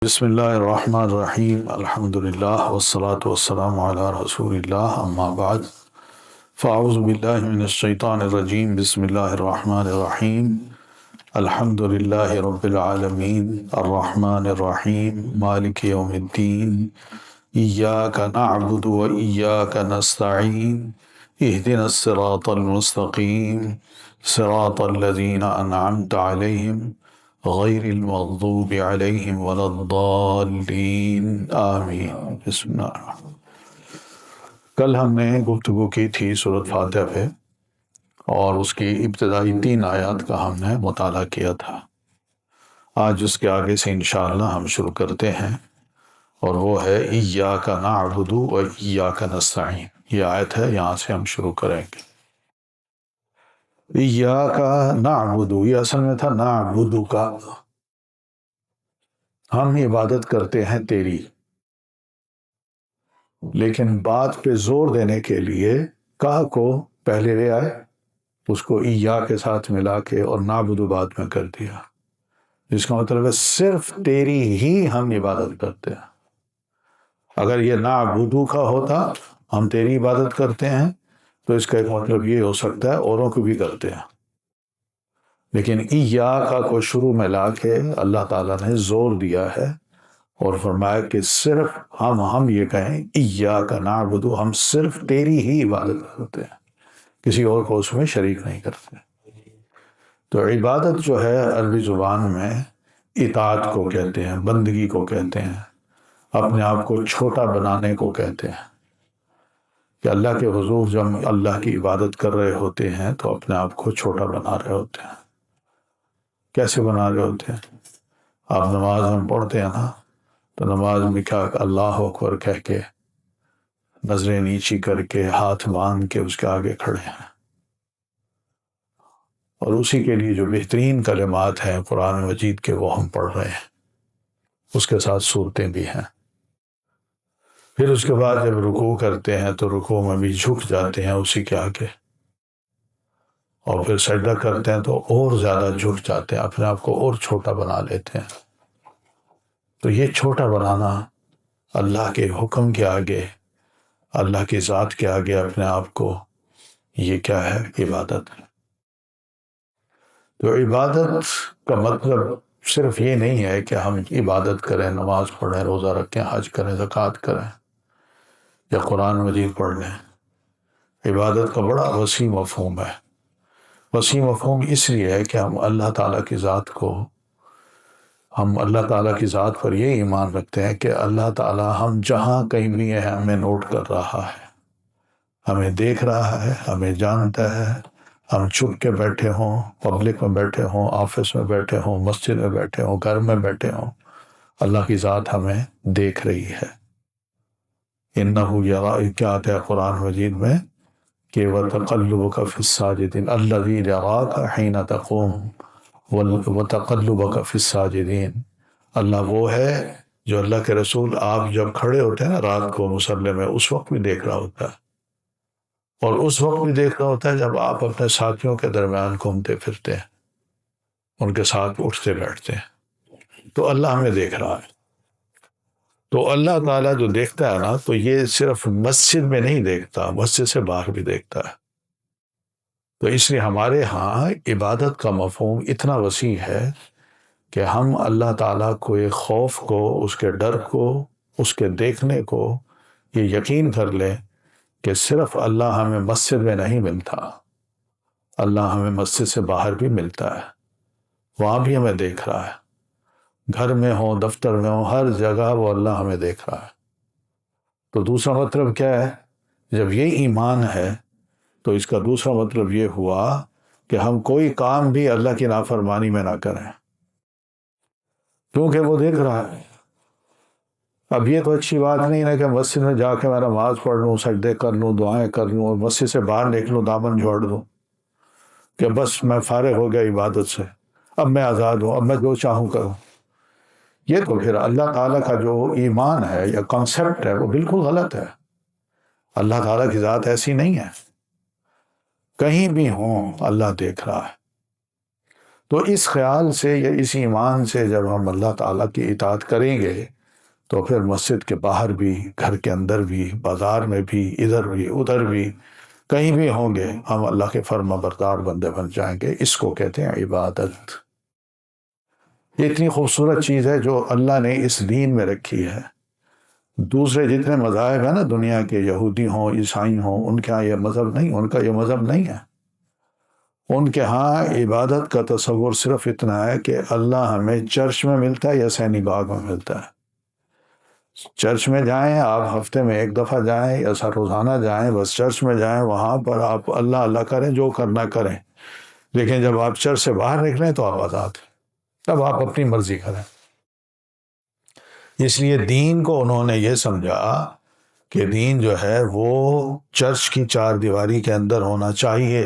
بسم اللہ الرحمن الرحیم الحمدللہ والصلاة والسلام علی رسول اللہ اما بعد فاعوذ باللہ من الشیطان الرجیم بسم اللہ الرحمن الرحیم الحمدللہ رب العالمین الرحمن الرحیم مالک یوم الدین ایاک نعبد و ایاک نستعین اہدنا الصراط المستقیم صراط الذین انعمت علیہم غیر المغضوب علیہم ولا الضالین آمین۔ بسم اللہ الرحمن الرحیم۔ کل ہم نے گفتگو کی تھی سورۃ فاتحہ پہ اور اس کی ابتدائی 3 آیات کا ہم نے مطالعہ کیا تھا۔ آج اس کے آگے سے انشاءاللہ ہم شروع کرتے ہیں اور وہ ہے ایاک نعبد و ایاک نستعین۔ یہ آیت ہے، یہاں سے ہم شروع کریں گے۔ ایاک نعبد، یہ اصل میں تھا نعبد کا، ہم عبادت کرتے ہیں تیری، لیکن بات پہ زور دینے کے لیے کا کو پہلے لے آئے، اس کو ایا کے ساتھ ملا کے اور نعبد بعد میں کر دیا، جس کا مطلب ہے صرف تیری ہی ہم عبادت کرتے ہیں۔ اگر یہ نعبد کا ہوتا ہم تیری عبادت کرتے ہیں تو اس کا ایک مطلب یہ ہو سکتا ہے اوروں کو بھی کرتے ہیں، لیکن ایاک کو شروع میں لا کے اللہ تعالیٰ نے زور دیا ہے اور فرمایا کہ صرف ہم یہ کہیں ایاک نعبد، ہم صرف تیری ہی عبادت کرتے ہیں، کسی اور کو اس میں شریک نہیں کرتے۔ تو عبادت جو ہے عربی زبان میں اطاعت کو کہتے ہیں، بندگی کو کہتے ہیں، اپنے آپ کو چھوٹا بنانے کو کہتے ہیں، کہ اللہ کے حضور جب اللہ کی عبادت کر رہے ہوتے ہیں تو اپنے آپ کو چھوٹا بنا رہے ہوتے ہیں۔ کیسے بنا رہے ہوتے ہیں؟ آپ نماز میں پڑھتے ہیں نا، تو نماز میں کیا اللہ اکبر کہہ کے نظریں نیچی کر کے ہاتھ باندھ کے اس کے آگے کھڑے ہیں، اور اسی کے لیے جو بہترین کلمات ہیں قرآن مجید کے وہ ہم پڑھ رہے ہیں، اس کے ساتھ صورتیں بھی ہیں۔ پھر اس کے بعد جب رکوع کرتے ہیں تو رکوع میں بھی جھک جاتے ہیں اسی کے آگے، اور پھر سجدہ کرتے ہیں تو اور زیادہ جھک جاتے ہیں، اپنے آپ کو اور چھوٹا بنا لیتے ہیں۔ تو یہ چھوٹا بنانا اللہ کے حکم کے آگے، اللہ کی ذات کے آگے اپنے آپ کو، یہ کیا ہے؟ عبادت ہے۔ تو عبادت کا مطلب صرف یہ نہیں ہے کہ ہم عبادت کریں، نماز پڑھیں، روزہ رکھیں، حج کریں، زکوٰۃ کریں یا قرآن مجید پڑھ لیں۔ عبادت کا بڑا وسیع مفہوم ہے۔ وسیع مفہوم اس لیے ہے کہ ہم اللہ تعالیٰ کی ذات کو، ہم اللہ تعالیٰ کی ذات پر یہ ایمان رکھتے ہیں کہ اللہ تعالیٰ ہم جہاں کہیں بھی ہیں ہمیں نوٹ کر رہا ہے، ہمیں دیکھ رہا ہے، ہمیں جانتا ہے۔ ہم چھپ کے بیٹھے ہوں، پبلک میں بیٹھے ہوں، آفس میں بیٹھے ہوں، مسجد میں بیٹھے ہوں، گھر میں بیٹھے ہوں، اللہ کی ذات ہمیں دیکھ رہی ہے۔ انہو یراک، کیا آتا ہے قرآن مجید میں کہ وَتَقَلُّبَكَ فِي السَّاجِدِينَ الَّذِي يَرَاكَ حِينَ تَقُومُ وَتَقَلُّبَكَ فِي السَّاجِدِينَ۔ اللہ وہ ہے جو، اللہ کے رسول، آپ جب کھڑے ہوتے ہیں نا رات کو مصلی میں، اس وقت بھی دیکھ رہا ہوتا ہے، اور اس وقت بھی دیکھ رہا ہوتا ہے جب آپ اپنے ساتھیوں کے درمیان گھومتے پھرتے ہیں، ان کے ساتھ اٹھتے بیٹھتے ہیں، تو اللہ ہمیں دیکھ رہا ہے۔ تو اللہ تعالیٰ جو دیکھتا ہے نا، تو یہ صرف مسجد میں نہیں دیکھتا، مسجد سے باہر بھی دیکھتا ہے۔ تو اس لیے ہمارے ہاں عبادت کا مفہوم اتنا وسیع ہے کہ ہم اللہ تعالیٰ کو، ایک خوف کو، اس کے ڈر کو، اس کے دیکھنے کو، یہ یقین کر لیں کہ صرف اللہ ہمیں مسجد میں نہیں ملتا، اللہ ہمیں مسجد سے باہر بھی ملتا ہے، وہاں بھی ہمیں دیکھ رہا ہے، گھر میں ہوں، دفتر میں ہوں، ہر جگہ وہ اللہ ہمیں دیکھ رہا ہے۔ تو دوسرا مطلب کیا ہے؟ جب یہ ایمان ہے تو اس کا دوسرا مطلب یہ ہوا کہ ہم کوئی کام بھی اللہ کی نافرمانی میں نہ کریں، کیونکہ وہ دیکھ رہا ہے۔ اب یہ تو اچھی بات نہیں ہے کہ مسجد میں جا کے میں نماز پڑھ لوں، سجدے کر لوں، دعائیں کر لوں، اور مسجد سے باہر نکلوں دامن جھوڑ دوں کہ بس میں فارغ ہو گیا عبادت سے، اب میں آزاد ہوں، اب میں جو چاہوں کروں۔ یہ تو پھر اللہ تعالیٰ کا جو ایمان ہے یا کنسیپٹ ہے وہ بالکل غلط ہے۔ اللہ تعالیٰ کی ذات ایسی نہیں ہے، کہیں بھی ہوں اللہ دیکھ رہا ہے۔ تو اس خیال سے یا اس ایمان سے جب ہم اللہ تعالیٰ کی اطاعت کریں گے تو پھر مسجد کے باہر بھی، گھر کے اندر بھی، بازار میں بھی، ادھر بھی ادھر بھی، کہیں بھی ہوں گے، ہم اللہ کے فرما بردار بندے بن جائیں گے۔ اس کو کہتے ہیں عبادت۔ یہ اتنی خوبصورت چیز ہے جو اللہ نے اس دین میں رکھی ہے۔ دوسرے جتنے مذاہب ہیں نا دنیا کے، یہودی ہوں، عیسائی ہوں، ان کے ہاں یہ مذہب نہیں، ان کا یہ مذہب نہیں ہے۔ ان کے ہاں عبادت کا تصور صرف اتنا ہے کہ اللہ ہمیں چرچ میں ملتا ہے یا سینی باغ میں ملتا ہے۔ چرچ میں جائیں آپ، ہفتے میں ایک دفعہ جائیں یا روزانہ جائیں، بس چرچ میں جائیں، وہاں پر آپ اللہ اللہ کریں، جو کرنا کریں، لیکن جب آپ چرچ سے باہر نکلیں تو آپ آزاد ہیں، تب آپ اپنی مرضی کریں۔ اس لیے دین کو انہوں نے یہ سمجھا کہ دین جو ہے وہ چرچ کی چار دیواری کے اندر ہونا چاہیے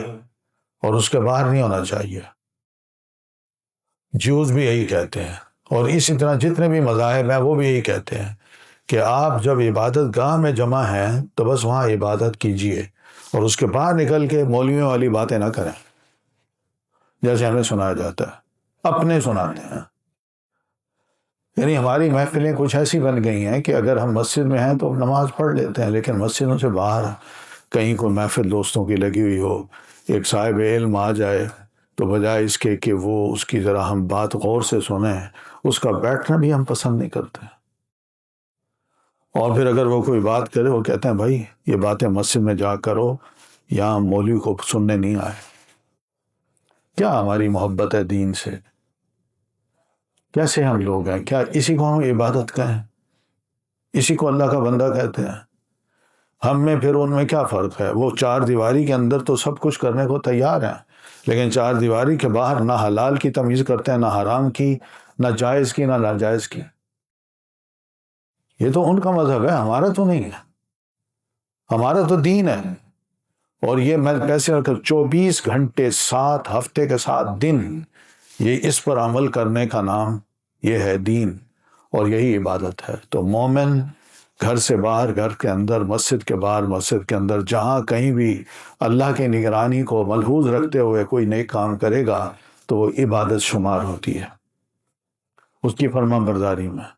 اور اس کے باہر نہیں ہونا چاہیے۔ جیوز بھی یہی کہتے ہیں، اور اسی طرح جتنے بھی مذاہب ہیں وہ بھی یہی کہتے ہیں کہ آپ جب عبادت گاہ میں جمع ہیں تو بس وہاں عبادت کیجئے، اور اس کے باہر نکل کے مولویوں والی باتیں نہ کریں، جیسے ہمیں سنایا جاتا ہے، اپنے سناتے ہیں۔ یعنی ہماری محفلیں کچھ ایسی بن گئی ہیں کہ اگر ہم مسجد میں ہیں تو نماز پڑھ لیتے ہیں، لیکن مسجدوں سے باہر کہیں کوئی محفل دوستوں کی لگی ہوئی ہو، ایک صاحب علم آ جائے تو بجائے اس کے کہ وہ اس کی ذرا ہم بات غور سے سنیں، اس کا بیٹھنا بھی ہم پسند نہیں کرتے۔ اور پھر اگر وہ کوئی بات کرے، وہ کہتے ہیں بھائی یہ باتیں مسجد میں جا کرو، یہاں مولوی کو سننے نہیں آئے۔ کیا ہماری محبت ہے دین سے؟ کیسے ہم لوگ ہیں؟ کیا اسی کو ہم عبادت کہیں؟ اسی کو اللہ کا بندہ کہتے ہیں؟ ہم میں پھر ان میں کیا فرق ہے؟ وہ چار دیواری کے اندر تو سب کچھ کرنے کو تیار ہیں، لیکن چار دیواری کے باہر نہ حلال کی تمیز کرتے ہیں، نہ حرام کی، نہ جائز کی، نہ ناجائز کی۔ یہ تو ان کا مذہب ہے، ہمارا تو نہیں ہے، ہمارا تو دین ہے۔ اور یہ میں پیسے رکھ 24 گھنٹے 7 ہفتے کے 7 دن یہ اس پر عمل کرنے کا نام یہ ہے دین، اور یہی عبادت ہے۔ تو مومن گھر سے باہر، گھر کے اندر، مسجد کے باہر، مسجد کے اندر، جہاں کہیں بھی اللہ کی نگرانی کو ملحوظ رکھتے ہوئے کوئی نیک کام کرے گا تو وہ عبادت شمار ہوتی ہے اس کی فرما برداری میں۔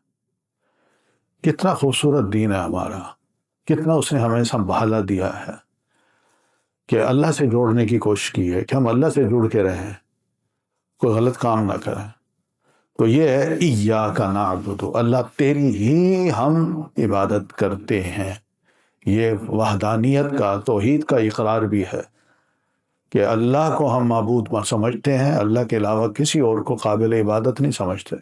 کتنا خوبصورت دین ہے ہمارا، کتنا اس نے ہمیں سنبھالا دیا ہے کہ اللہ سے جوڑنے کی کوشش کی ہے کہ ہم اللہ سے جڑ کے رہیں، کوئی غلط کام نہ کریں۔ تو یہ ہے ایاک نعبد، اللہ تیری ہی ہم عبادت کرتے ہیں۔ یہ وحدانیت کا، توحید کا اقرار بھی ہے کہ اللہ کو ہم معبود سمجھتے ہیں، اللہ کے علاوہ کسی اور کو قابل عبادت نہیں سمجھتے۔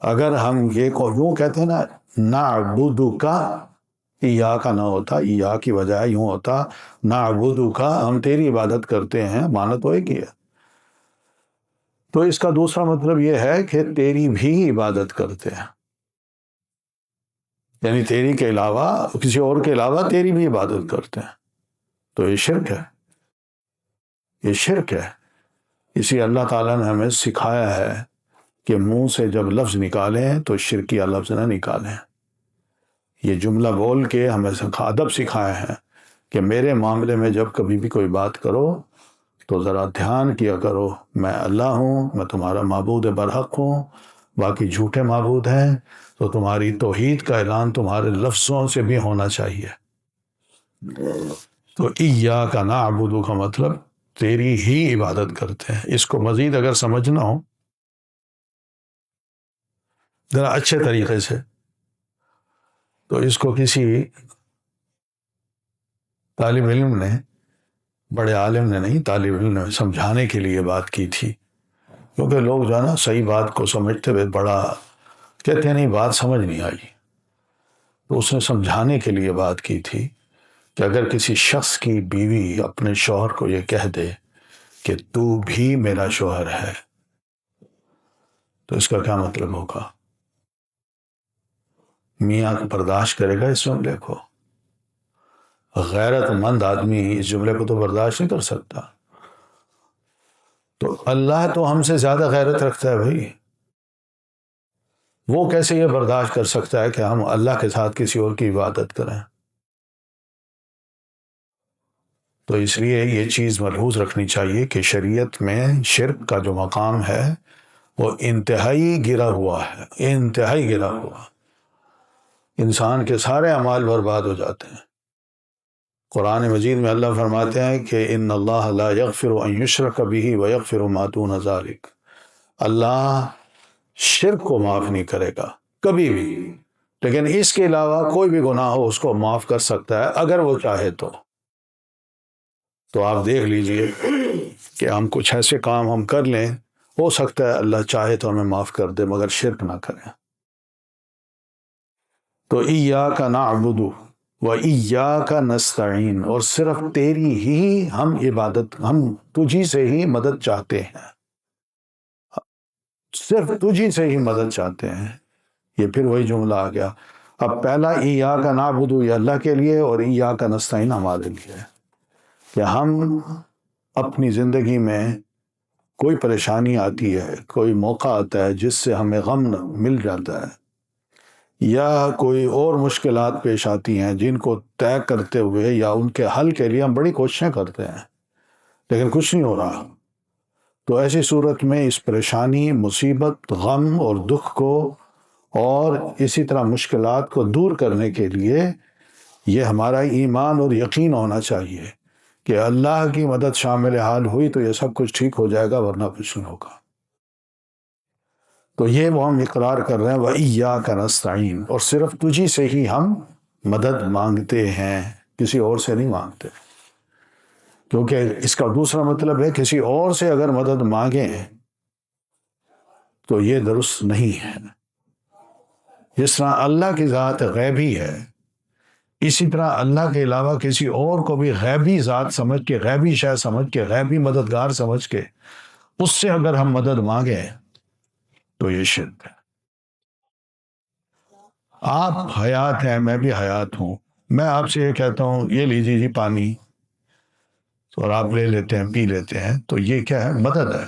اگر ہم یہ کو یوں کہتے ہیں نا نعبدک، ایاک نہ ہوتا، ایا کی بجائے یوں ہوتا نعبدک، ہم تیری عبادت کرتے ہیں، معنی تو ایک ہی ہے۔ تو اس کا دوسرا مطلب یہ ہے کہ تیری بھی عبادت کرتے ہیں، یعنی تیری کے علاوہ، کسی اور کے علاوہ تیری بھی عبادت کرتے ہیں۔ تو یہ شرک ہے، یہ شرک ہے۔ اسی اللہ تعالیٰ نے ہمیں سکھایا ہے کہ منہ سے جب لفظ نکالیں تو شرکیہ لفظ نہ نکالیں۔ یہ جملہ بول کے ہمیں ادب سکھایا ہے کہ میرے معاملے میں جب کبھی بھی کوئی بات کرو تو ذرا دھیان کیا کرو، میں اللہ ہوں، میں تمہارا معبود برحق ہوں، باقی جھوٹے معبود ہیں، تو تمہاری توحید کا اعلان تمہارے لفظوں سے بھی ہونا چاہیے۔ تو ایاک نعبد کا مطلب تیری ہی عبادت کرتے ہیں۔ اس کو مزید اگر سمجھنا ہو ذرا اچھے طریقے سے تو اس کو کسی طالب علم نے، بڑے عالم نے نہیں، طالب علم نے سمجھانے کے لیے بات کی تھی، کیونکہ لوگ جو ہے نا صحیح بات کو سمجھتے ہوئے بڑا کہتے ہیں نہیں بات سمجھ نہیں آئی، تو اس نے سمجھانے کے لیے بات کی تھی کہ اگر کسی شخص کی بیوی اپنے شوہر کو یہ کہہ دے کہ تو بھی میرا شوہر ہے تو اس کا کیا مطلب ہوگا؟ میاں برداشت کرے گا اس جملے کو؟ غیرت مند آدمی اس جملے کو تو برداشت نہیں کر سکتا۔ تو اللہ تو ہم سے زیادہ غیرت رکھتا ہے بھائی، وہ کیسے یہ برداشت کر سکتا ہے کہ ہم اللہ کے ساتھ کسی اور کی عبادت کریں؟ تو اس لیے یہ چیز ملحوظ رکھنی چاہیے کہ شریعت میں شرک کا جو مقام ہے وہ انتہائی گرا ہوا ہے، انتہائی گرا ہوا، انسان کے سارے اعمال برباد ہو جاتے ہیں۔ قرآن مجید میں اللہ فرماتے ہیں کہ ان اللہ لا یغفر ان یشرک بہ ویغفر ما دون ذلک، اللہ شرک کو معاف نہیں کرے گا کبھی بھی، لیکن اس کے علاوہ کوئی بھی گناہ ہو اس کو معاف کر سکتا ہے اگر وہ چاہے تو آپ دیکھ لیجئے کہ ہم کچھ ایسے کام ہم کر لیں، ہو سکتا ہے اللہ چاہے تو ہمیں معاف کر دے مگر شرک نہ کریں۔ تو ایاک نعبد و ایاک نستعین، اور صرف تیری ہی ہم عبادت، ہم تجھی سے ہی مدد چاہتے ہیں، صرف تجھی سے ہی مدد چاہتے ہیں۔ یہ پھر وہی جملہ آ گیا، اب پہلا ایاک نعبد یہ اللہ کے لیے اور ایاک نستعین ہمارے لیے، کہ ہم اپنی زندگی میں کوئی پریشانی آتی ہے، کوئی موقع آتا ہے جس سے ہمیں غم مل جاتا ہے، یا کوئی اور مشکلات پیش آتی ہیں جن کو طے کرتے ہوئے یا ان کے حل کے لیے ہم بڑی کوششیں کرتے ہیں لیکن کچھ نہیں ہو رہا، تو ایسی صورت میں اس پریشانی، مصیبت، غم اور دکھ کو اور اسی طرح مشکلات کو دور کرنے کے لیے یہ ہمارا ایمان اور یقین ہونا چاہیے کہ اللہ کی مدد شامل حال ہوئی تو یہ سب کچھ ٹھیک ہو جائے گا، ورنہ کچھ نہیں ہوگا۔ تو یہ وہ ہم اقرار کر رہے ہیں وَإِيَّاكَ نَسْتَعِينُ، اور صرف تجھی سے ہی ہم مدد مانگتے ہیں، کسی اور سے نہیں مانگتے، کیونکہ اس کا دوسرا مطلب ہے کسی اور سے اگر مدد مانگیں تو یہ درست نہیں ہے۔ جس طرح اللہ کی ذات غیبی ہے، اسی طرح اللہ کے علاوہ کسی اور کو بھی غیبی ذات سمجھ کے، غیبی شے سمجھ کے، غیبی مددگار سمجھ کے اس سے اگر ہم مدد مانگیں تو یہ شرک ہے۔ آپ حیات ہیں، میں بھی حیات ہوں، میں آپ سے یہ کہتا ہوں یہ لیجیے جی پانی، اور آپ لے لیتے ہیں، پی لیتے ہیں، تو یہ کیا ہے؟ مدد ہے۔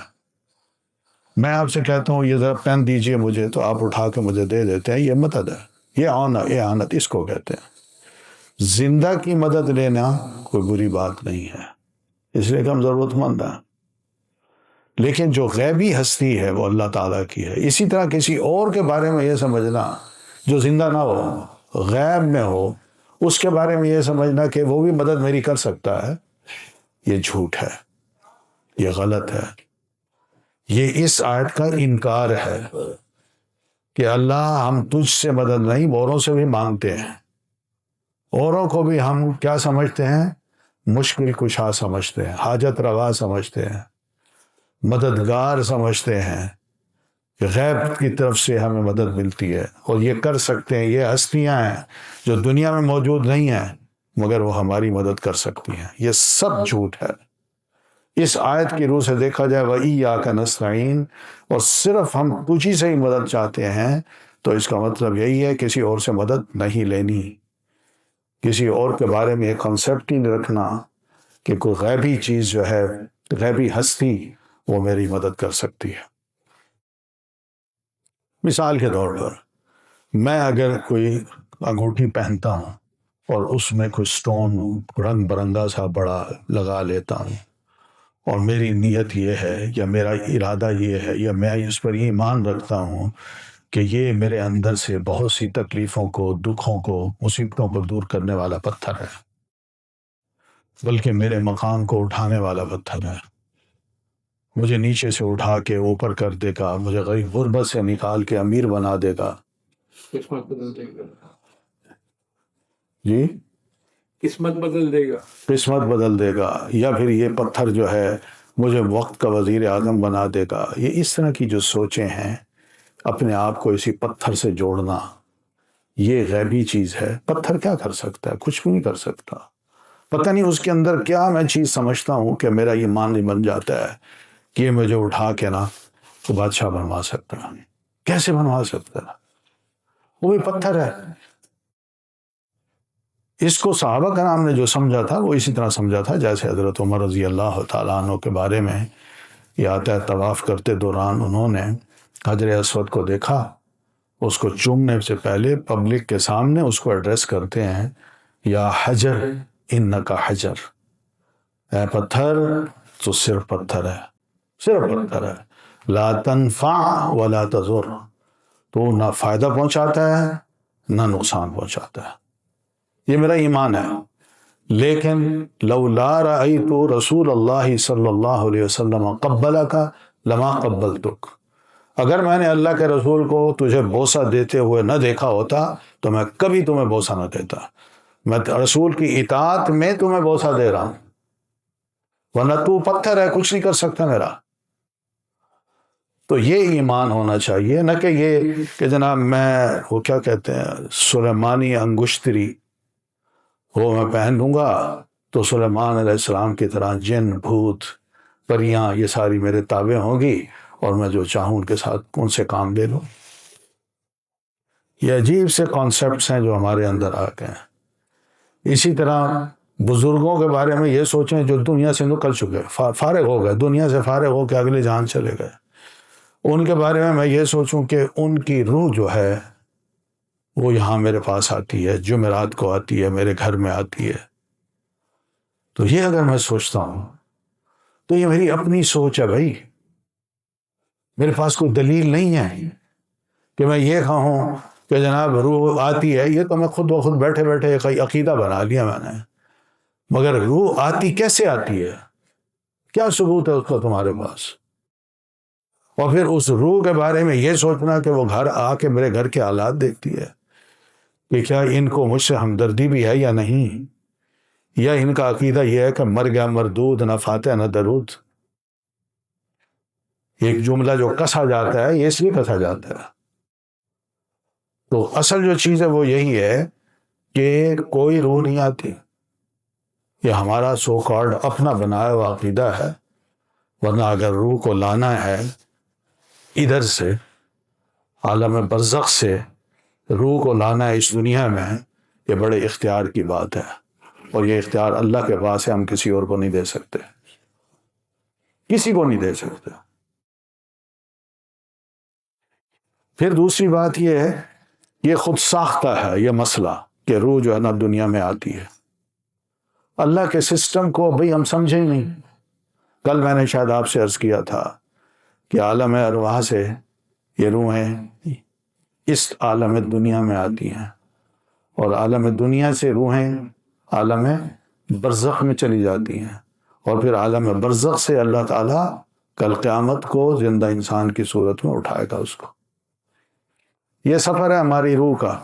میں آپ سے کہتا ہوں یہ ذرا پین دیجیے مجھے، تو آپ اٹھا کے مجھے دے دیتے ہیں، یہ مدد ہے، یہ اعانت اس کو کہتے ہیں۔ زندہ کی مدد لینا کوئی بری بات نہیں ہے، اس لیے کہ ہم ضرورت مند ہیں، لیکن جو غیبی ہستی ہے وہ اللہ تعالیٰ کی ہے۔ اسی طرح کسی اور کے بارے میں یہ سمجھنا جو زندہ نہ ہو، غیب میں ہو، اس کے بارے میں یہ سمجھنا کہ وہ بھی مدد میری کر سکتا ہے، یہ جھوٹ ہے، یہ غلط ہے، یہ اس آیت کا انکار ہے کہ اللہ ہم تجھ سے مدد نہیں، اوروں سے بھی مانگتے ہیں، اوروں کو بھی ہم کیا سمجھتے ہیں؟ مشکل کشا سمجھتے ہیں، حاجت روا سمجھتے ہیں، مددگار سمجھتے ہیں کہ غیب کی طرف سے ہمیں مدد ملتی ہے اور یہ کر سکتے ہیں، یہ ہستیاں ہیں جو دنیا میں موجود نہیں ہیں مگر وہ ہماری مدد کر سکتی ہیں۔ یہ سب جھوٹ ہے۔ اس آیت کی روح سے دیکھا جائے وَإِيَّاكَ نَسْتَعِينُ، اور صرف ہم تجھی سے ہی مدد چاہتے ہیں، تو اس کا مطلب یہی ہے کسی اور سے مدد نہیں لینی، کسی اور کے بارے میں یہ کنسیپٹ ہی نہیں رکھنا کہ کوئی غیبی چیز جو ہے، غیبی ہستی وہ میری مدد کر سکتی ہے۔ مثال کے طور پر میں اگر کوئی انگوٹھی پہنتا ہوں اور اس میں کوئی سٹون رنگ برنگا سا بڑا لگا لیتا ہوں، اور میری نیت یہ ہے یا میرا ارادہ یہ ہے یا میں اس پر ایمان رکھتا ہوں کہ یہ میرے اندر سے بہت سی تکلیفوں کو، دکھوں کو، مصیبتوں کو دور کرنے والا پتھر ہے، بلکہ میرے مقام کو اٹھانے والا پتھر ہے، مجھے نیچے سے اٹھا کے اوپر کر دے گا، مجھے غریب غربت سے نکال کے امیر بنا دے گا، قسمت بدل دے گا، جی قسمت بدل دے گا، قسمت بدل دے گا، یا پھر یہ پتھر جو ہے مجھے وقت کا وزیر اعظم بنا دے گا۔ یہ اس طرح کی جو سوچیں ہیں، اپنے آپ کو اسی پتھر سے جوڑنا، یہ غیبی چیز ہے۔ پتھر کیا کر سکتا ہے؟ کچھ بھی نہیں کر سکتا۔ پتہ نہیں اس کے اندر کیا میں چیز سمجھتا ہوں کہ میرا ایمان نہیں بن جاتا ہے کہ یہ مجھے اٹھا کے نا تو بادشاہ بنوا سکتا ہے۔ کیسے بنوا سکتا ہے؟ وہ بھی پتھر ہے۔ اس کو صحابہ کرام نے جو سمجھا تھا وہ اسی طرح سمجھا تھا جیسے حضرت عمر رضی اللہ تعالیٰ عنہ کے بارے میں یہ آتا ہے، طواف کرتے دوران انہوں نے حجر اسود کو دیکھا، اس کو چومنے سے پہلے پبلک کے سامنے اس کو ایڈریس کرتے ہیں، یا حجر انکا حجر، اے پتھر تو صرف پتھر ہے، صرف پتھر ہے، لا تنفع ولا تضر، تو نہ فائدہ پہنچاتا ہے نہ نقصان پہنچاتا ہے، یہ میرا ایمان ہے۔ لیکن لولا رأیت رسول اللہ صلی اللہ علیہ وسلم قبلک لما قبلتک، اگر میں نے اللہ کے رسول کو تجھے بوسہ دیتے ہوئے نہ دیکھا ہوتا تو میں کبھی تمہیں بوسہ نہ دیتا، میں رسول کی اطاعت میں تمہیں بوسہ دے رہا ہوں، ورنہ تو پتھر ہے، کچھ نہیں کر سکتا میرا۔ تو یہ ایمان ہونا چاہیے، نہ کہ یہ کہ جناب میں وہ کیا کہتے ہیں سلیمانی انگشتری وہ میں پہن لوں گا تو سلیمان علیہ السلام کی طرح جن بھوت پریاں یہ ساری میرے تابع ہوں گی اور میں جو چاہوں ان کے ساتھ ان سے کام لے لوں۔ یہ عجیب سے کانسیپٹس ہیں جو ہمارے اندر آ گئے ہیں۔ اسی طرح بزرگوں کے بارے میں یہ سوچیں جو دنیا سے نکل چکے، فارغ ہو گئے، دنیا سے فارغ ہو کے اگلے جہان چلے گئے، ان کے بارے میں یہ سوچوں کہ ان کی روح جو ہے وہ یہاں میرے پاس آتی ہے، جمعرات کو آتی ہے، میرے گھر میں آتی ہے۔ تو یہ اگر میں سوچتا ہوں تو یہ میری اپنی سوچ ہے بھائی، میرے پاس کوئی دلیل نہیں ہے کہ میں یہ کہوں کہ جناب روح آتی ہے، یہ تو میں خود بخود بیٹھے بیٹھے ایک عقیدہ بنا لیا میں نے، مگر روح آتی کیسے آتی ہے؟ کیا ثبوت ہے اس کا تمہارے پاس؟ اور پھر اس روح کے بارے میں یہ سوچنا کہ وہ گھر آ کے میرے گھر کے حالات دیکھتی ہے کہ کیا ان کو مجھ سے ہمدردی بھی ہے یا نہیں، یا ان کا عقیدہ یہ ہے کہ مر گیا مردود، نہ فاتح نہ درود۔ ایک جملہ جو کسا جاتا ہے یہ اس لیے کسا جاتا ہے۔ تو اصل جو چیز ہے وہ یہی ہے کہ کوئی روح نہیں آتی، یہ ہمارا سو کارڈ اپنا بنایا ہوا عقیدہ ہے، ورنہ اگر روح کو لانا ہے ادھر سے عالم برزخ سے، روح کو لانا ہے اس دنیا میں، یہ بڑے اختیار کی بات ہے، اور یہ اختیار اللہ کے پاس ہے، ہم کسی اور کو نہیں دے سکتے، کسی کو نہیں دے سکتے۔ پھر دوسری بات یہ ہے، یہ خود ساختہ ہے یہ مسئلہ کہ روح جو ہے نا دنیا میں آتی ہے، اللہ کے سسٹم کو بھئی ہم سمجھیں نہیں۔ کل میں نے شاید آپ سے عرض کیا تھا کہ عالم ارواح سے یہ روحیں اس عالم دنیا میں آتی ہیں، اور عالم دنیا سے روحیں عالم برزخ میں چلی جاتی ہیں، اور پھر عالم برزخ سے اللہ تعالیٰ کل قیامت کو زندہ انسان کی صورت میں اٹھائے گا اس کو۔ یہ سفر ہے ہماری روح کا،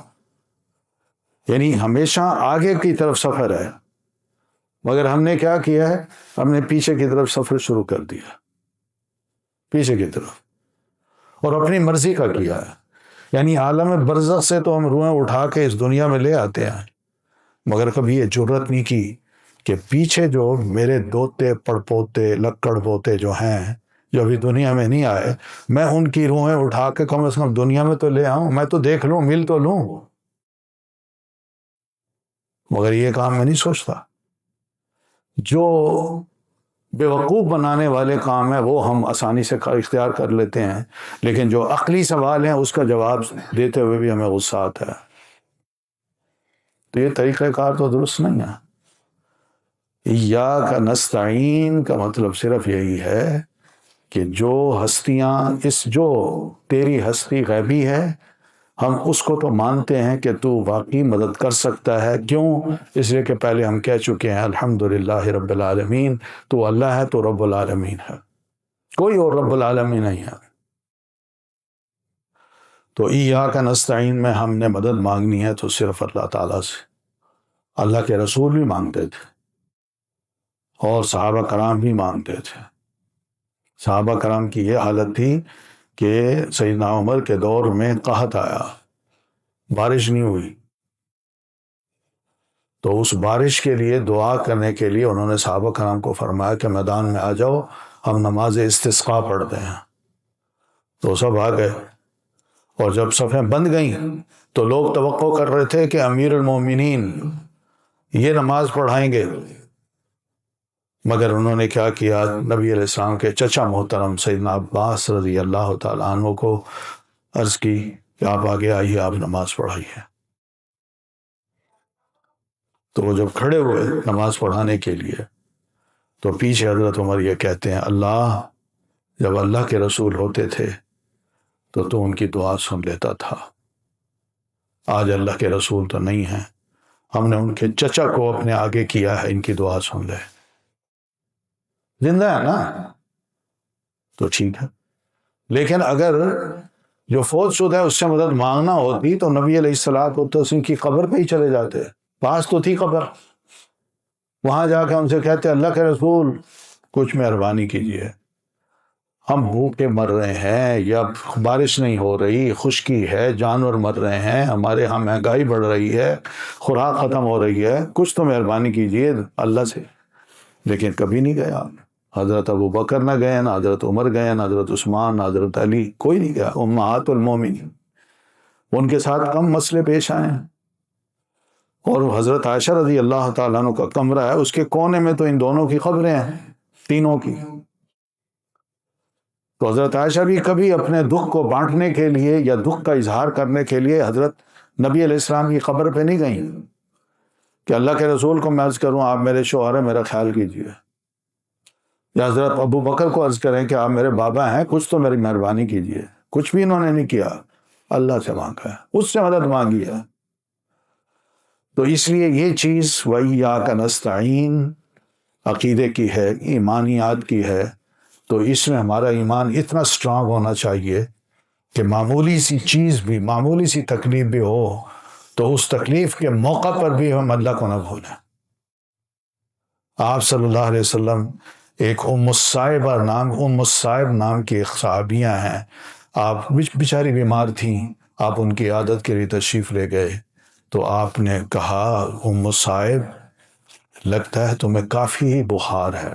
یعنی ہمیشہ آگے کی طرف سفر ہے، مگر ہم نے کیا کیا ہے، ہم نے پیچھے کی طرف سفر شروع کر دیا، پیچھے کی طرف، اور اپنی مرضی کا کیا ہے۔ یعنی عالم برزخ سے تو ہم روحیں اٹھا کے اس دنیا میں لے آتے ہیں، مگر کبھی یہ جرت نہیں کی کہ پیچھے جو میرے دوتے پڑپوتے لکڑ پوتے جو ہیں جو ابھی دنیا میں نہیں آئے، میں ان کی روحیں اٹھا کے کم از کم دنیا میں تو لے آؤں، میں تو دیکھ لوں، مل تو لوں، مگر یہ کام میں نہیں سوچتا۔ جو بے وقوف بنانے والے کام ہیں وہ ہم آسانی سے اختیار کر لیتے ہیں، لیکن جو عقلی سوال ہیں اس کا جواب دیتے ہوئے بھی ہمیں غصہ آتا ہے۔ تو یہ طریقہ کار تو درست نہیں ہے۔ ایاک نستعین کا مطلب صرف یہی ہے کہ جو ہستیاں جو تیری ہستی غیبی ہے، ہم اس کو تو مانتے ہیں کہ تو واقعی مدد کر سکتا ہے۔ کیوں؟ اس لیے کہ پہلے ہم کہہ چکے ہیں الحمدللہ رب العالمین، تو اللہ ہے تو رب العالمین ہے، کوئی اور رب العالمین نہیں ہے۔ تو ایاک نستعین میں ہم نے مدد مانگنی ہے تو صرف اللہ تعالیٰ سے۔ اللہ کے رسول بھی مانگتے تھے اور صحابہ کرام بھی مانگتے تھے۔ صحابہ کرام کی یہ حالت تھی کہ سیدنا عمر کے دور میں قحط آیا، بارش نہیں ہوئی، تو اس بارش کے لیے دعا کرنے کے لیے انہوں نے صحابہ کرام کو فرمایا کہ میدان میں آ جاؤ، ہم نماز استسقاء پڑھتے ہیں۔ تو سب آ گئے، اور جب صفیں بند گئیں تو لوگ توقع کر رہے تھے کہ امیر المومنین یہ نماز پڑھائیں گے، مگر انہوں نے کیا کیا، نبی علیہ السلام کے چچا محترم سیدنا عباس رضی اللہ تعالیٰ عنہ کو عرض کی کہ آپ آگے آئیے، آپ نماز پڑھائیے۔ تو وہ جب کھڑے ہوئے نماز پڑھانے کے لیے تو پیچھے حضرت عمر یہ کہتے ہیں اللہ جب اللہ کے رسول ہوتے تھے تو ان کی دعا سن لیتا تھا، آج اللہ کے رسول تو نہیں ہیں، ہم نے ان کے چچا کو اپنے آگے کیا ہے، ان کی دعا سن لے۔ زندہ ہے نا تو ٹھیک ہے، لیکن اگر جو فوت شدہ ہے اس سے مدد مانگنا ہوتی تو نبی علیہ السلام کی قبر پہ ہی چلے جاتے، پاس تو تھی قبر، وہاں جا کے ان سے کہتے اللہ کے رسول کچھ مہربانی کیجیے، ہم بھوکے مر رہے ہیں، یا بارش نہیں ہو رہی، خشکی ہے، جانور مر رہے ہیں، ہمارے ہاں مہنگائی بڑھ رہی ہے، خوراک ختم ہو رہی ہے، کچھ تو مہربانی کیجیے اللہ سے۔ لیکن کبھی نہیں گیا، حضرت ابو بکر نہ گئے، نہ حضرت عمر گئے، نہ حضرت عثمان، نہ حضرت علی، کوئی نہیں گیا۔ امہات المومنین ان کے ساتھ کم مسئلے پیش آئے ہیں، اور حضرت عائشہ رضی اللہ تعالیٰ عنہ کا کمرہ ہے، اس کے کونے میں تو ان دونوں کی قبریں ہیں، تینوں کی۔ تو حضرت عائشہ بھی کبھی اپنے دکھ کو بانٹنے کے لیے یا دکھ کا اظہار کرنے کے لیے حضرت نبی علیہ السلام کی قبر پہ نہیں گئیں کہ اللہ کے رسول کو میں عرض کروں آپ میرے شوہر ہیں، میرا خیال کیجیے، یا حضرت ابو بکر کو عرض کریں کہ آپ میرے بابا ہیں، کچھ تو میری مہربانی کیجیے۔ کچھ بھی انہوں نے نہیں کیا، اللہ سے مانگا ہے، اس سے مدد مانگی ہے۔ تو اس لیے یہ چیز وَإِيَّاكَ نَسْتَعِينُ عقیدے کی ہے، ایمانیات کی ہے، تو اس میں ہمارا ایمان اتنا سٹرانگ ہونا چاہیے کہ معمولی سی چیز بھی، معمولی سی تکلیف بھی ہو تو اس تکلیف کے موقع پر بھی ہم اللہ کو نہ بھولیں۔ آپ صلی اللہ علیہ وسلم ایک ام الصائب نام کی ایک صحابیاں ہیں، آپ بیچاری بیمار تھیں، آپ ان کی عادت کے لیے تشریف لے گئے، تو آپ نے کہا ام الصائب لگتا ہے تمہیں کافی بخار ہے۔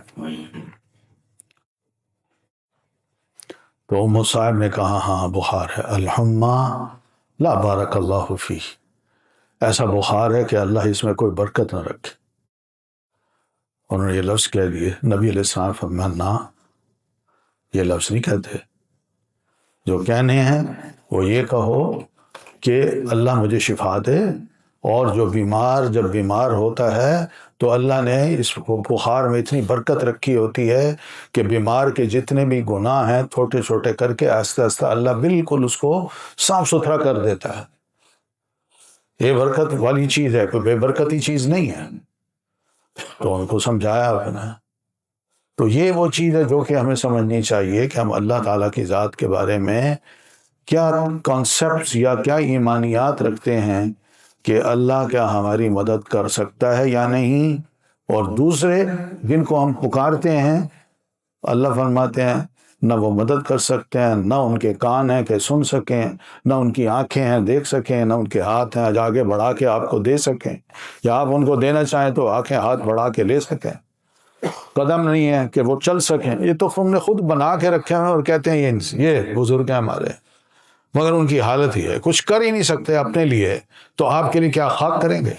تو ام الصائب نے کہا ہاں بخار ہے، الحمہ لا بارک اللہ فی، ایسا بخار ہے کہ اللہ اس میں کوئی برکت نہ رکھے۔ انہوں نے یہ لفظ کہہ دیے، نبی علیہ السلام فرمایا نہ، یہ لفظ نہیں کہتے، جو کہنے ہیں وہ یہ کہو کہ اللہ مجھے شفا دے، اور جب بیمار ہوتا ہے تو اللہ نے اس بخار میں اتنی برکت رکھی ہوتی ہے کہ بیمار کے جتنے بھی گناہ ہیں چھوٹے چھوٹے کر کے آہستہ آہستہ اللہ بالکل اس کو صاف ستھرا کر دیتا ہے۔ یہ برکت والی چیز ہے، کوئی بے برکتی چیز نہیں ہے۔ تو ان کو سمجھایا آپ نے۔ تو یہ وہ چیز ہے جو کہ ہمیں سمجھنی چاہیے کہ ہم اللہ تعالیٰ کی ذات کے بارے میں کیا کانسیپٹس یا کیا ایمانیات رکھتے ہیں کہ اللہ کیا ہماری مدد کر سکتا ہے یا نہیں، اور دوسرے جن کو ہم پکارتے ہیں اللہ فرماتے ہیں نہ وہ مدد کر سکتے ہیں، نہ ان کے کان ہیں کہ سن سکیں، نہ ان کی آنکھیں ہیں دیکھ سکیں، نہ ان کے ہاتھ ہیں آگے بڑھا کے آپ کو دے سکیں، یا آپ ان کو دینا چاہیں تو آنکھیں ہاتھ بڑھا کے لے سکیں، قدم نہیں ہے کہ وہ چل سکیں۔ یہ تو ہم نے خود بنا کے رکھے ہیں اور کہتے ہیں یہ بزرگ ہیں ہمارے، مگر ان کی حالت ہی ہے، کچھ کر ہی نہیں سکتے اپنے لیے، تو آپ کے لیے کیا خاک کریں گے؟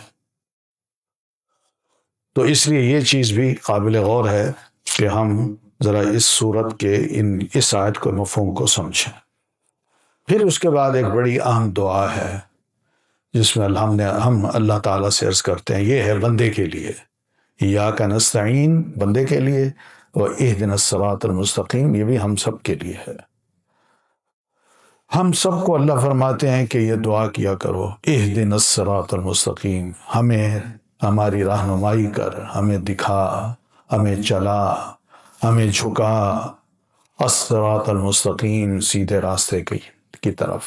تو اس لیے یہ چیز بھی قابل غور ہے کہ ہم ذرا اس صورت کے اس آیت کو مفہوم کو سمجھیں۔ پھر اس کے بعد ایک بڑی اہم دعا ہے جس میں ہم اللہ تعالیٰ سے عرض کرتے ہیں، یہ ہے بندے کے لیے، ایاک نستعین بندے کے لیے، اور اہدنا الصراط المستقیم یہ بھی ہم سب کے لیے ہے۔ ہم سب کو اللہ فرماتے ہیں کہ یہ دعا کیا کرو، اہدنا الصراط المستقیم، ہمیں ہماری رہنمائی کر، ہمیں دکھا، ہمیں چلا، ہمیں جھکا، الصراط المستقیم سیدھے راستے کی طرف۔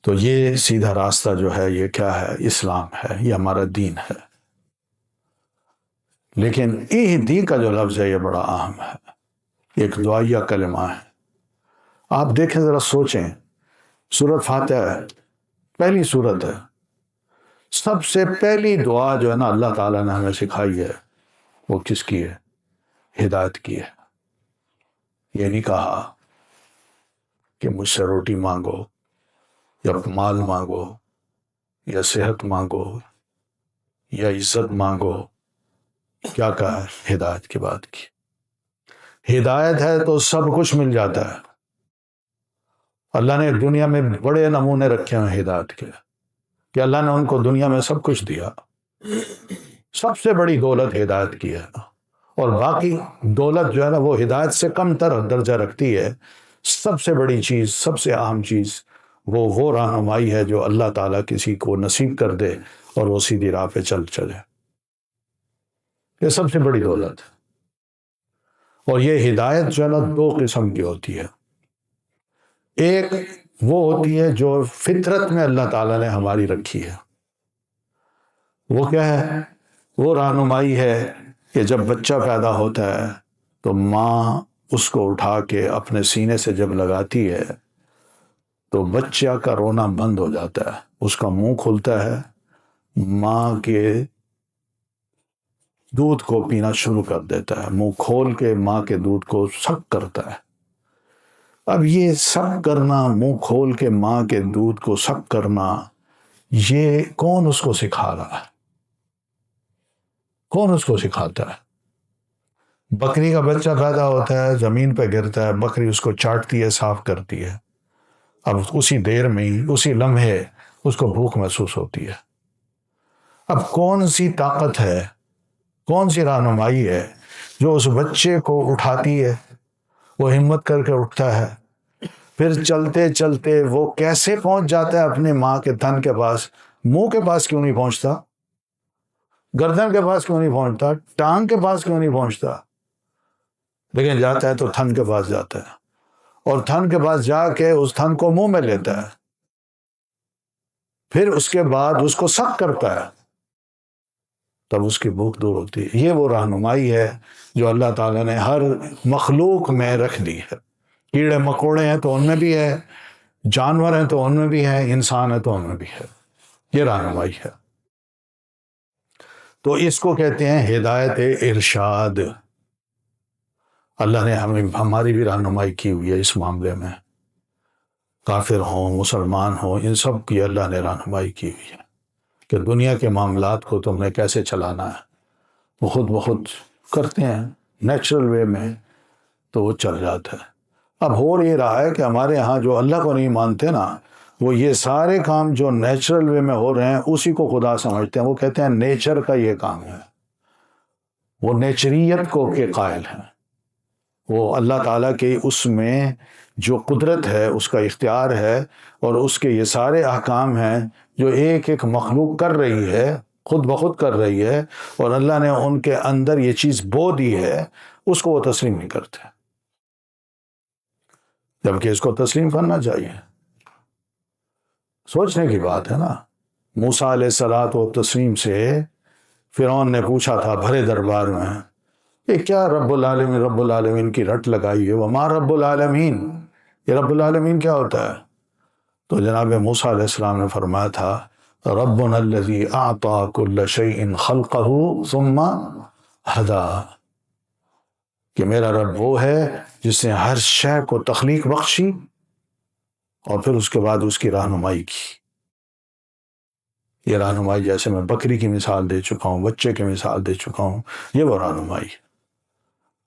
تو یہ سیدھا راستہ جو ہے یہ کیا ہے؟ اسلام ہے، یہ ہمارا دین ہے۔ لیکن اہدی کا جو لفظ ہے یہ بڑا اہم ہے، ایک دعائیہ کلمہ ہے۔ آپ دیکھیں ذرا سوچیں، سورۃ فاتحہ پہلی سورت ہے، سب سے پہلی دعا جو ہے نا اللہ تعالیٰ نے ہمیں سکھائی ہے وہ کس کی ہے؟ ہدایت کی ہے۔ یہ نہیں کہا کہ مجھ سے روٹی مانگو یا مال مانگو یا صحت مانگو یا عزت مانگو، کیا کہا ہے؟ ہدایت کی بات کی۔ ہدایت ہے تو سب کچھ مل جاتا ہے۔ اللہ نے دنیا میں بڑے نمونے رکھے ہیں ہدایت کے، کہ اللہ نے ان کو دنیا میں سب کچھ دیا، سب سے بڑی دولت ہدایت کی ہے، اور باقی دولت جو ہے نا وہ ہدایت سے کم تر درجہ رکھتی ہے۔ سب سے بڑی چیز، سب سے اہم چیز وہ رہنمائی ہے جو اللہ تعالیٰ کسی کو نصیب کر دے اور وہ سیدھی راہ پہ چلے۔ یہ سب سے بڑی دولت ہے۔ اور یہ ہدایت جو ہے نا دو قسم کی ہوتی ہے۔ ایک وہ ہوتی ہے جو فطرت میں اللہ تعالیٰ نے ہماری رکھی ہے۔ وہ کیا ہے؟ وہ رہنمائی ہے کہ جب بچہ پیدا ہوتا ہے تو ماں اس کو اٹھا کے اپنے سینے سے جب لگاتی ہے تو بچہ کا رونا بند ہو جاتا ہے، اس کا منہ کھلتا ہے، ماں کے دودھ کو پینا شروع کر دیتا ہے، منہ کھول کے ماں کے دودھ کو سک کرتا ہے۔ اب یہ سک کرنا، منہ کھول کے ماں کے دودھ کو سک کرنا، یہ کون اس کو سکھا رہا ہے؟ کون اس کو سکھاتا ہے؟ بکری کا بچہ پیدا ہوتا ہے، زمین پہ گرتا ہے، بکری اس کو چاٹتی ہے، صاف کرتی ہے۔ اب اسی دیر میں ہی، اسی لمحے اس کو بھوک محسوس ہوتی ہے۔ اب کون سی طاقت ہے، کون سی رہنمائی ہے جو اس بچے کو اٹھاتی ہے؟ وہ ہمت کر کے اٹھتا ہے، پھر چلتے چلتے وہ کیسے پہنچ جاتا ہے اپنی ماں کے تن کے پاس؟ منہ کے پاس کیوں نہیں پہنچتا؟ گردن کے پاس کیوں نہیں پہنچتا؟ ٹانگ کے پاس کیوں نہیں پہنچتا؟ لیکن جاتا ہے تو تھن کے پاس جاتا ہے، اور تھن کے پاس جا کے اس تھن کو منہ میں لیتا ہے، پھر اس کے بعد اس کو سک کرتا ہے، تب اس کی بھوک دور ہوتی ہے۔ یہ وہ رہنمائی ہے جو اللہ تعالیٰ نے ہر مخلوق میں رکھ دی ہے۔ کیڑے مکوڑے ہیں تو ان میں بھی ہے، جانور ہیں تو ان میں بھی ہے، انسان ہے تو ان میں بھی ہے۔ یہ رہنمائی ہے۔ تو اس کو کہتے ہیں ہدایت ارشاد۔ اللہ نے ہماری بھی رہنمائی کی ہوئی ہے اس معاملے میں۔ کافر ہوں، مسلمان ہوں، ان سب کی اللہ نے رہنمائی کی ہوئی ہے کہ دنیا کے معاملات کو تم نے کیسے چلانا ہے۔ وہ خود بخود کرتے ہیں نیچرل وے میں، تو وہ چل جاتا ہے۔ اب ہو یہ رہا ہے کہ ہمارے ہاں جو اللہ کو نہیں مانتے نا، وہ یہ سارے کام جو نیچرل وے میں ہو رہے ہیں اسی کو خدا سمجھتے ہیں۔ وہ کہتے ہیں نیچر کا یہ کام ہے، وہ نیچریت کو کے قائل ہیں۔ وہ اللہ تعالیٰ کے اس میں جو قدرت ہے، اس کا اختیار ہے، اور اس کے یہ سارے احکام ہیں جو ایک ایک مخلوق کر رہی ہے، خود بخود کر رہی ہے، اور اللہ نے ان کے اندر یہ چیز بو دی ہے، اس کو وہ تسلیم نہیں کرتے، جبکہ اس کو تسلیم کرنا چاہیے۔ سوچنے کی بات ہے نا۔ موسیٰ علیہ الصلوۃ والتسلیم سے فرعون نے پوچھا تھا بھرے دربار میں، یہ کیا رب العالمین کی رٹ لگائی ہے؟ وما رب العالمین، یہ رب العالمین کیا ہوتا ہے؟ تو جناب موسیٰ علیہ السلام نے فرمایا تھا ربنا الذی اعطى كل شیء خلقہ ثم ہدی، کہ میرا رب وہ ہے جس نے ہر شے کو تخلیق بخشی اور پھر اس کے بعد اس کی رہنمائی کی۔ یہ رہنمائی جیسے میں بکری کی مثال دے چکا ہوں، بچے کی مثال دے چکا ہوں، یہ وہ رہنمائی۔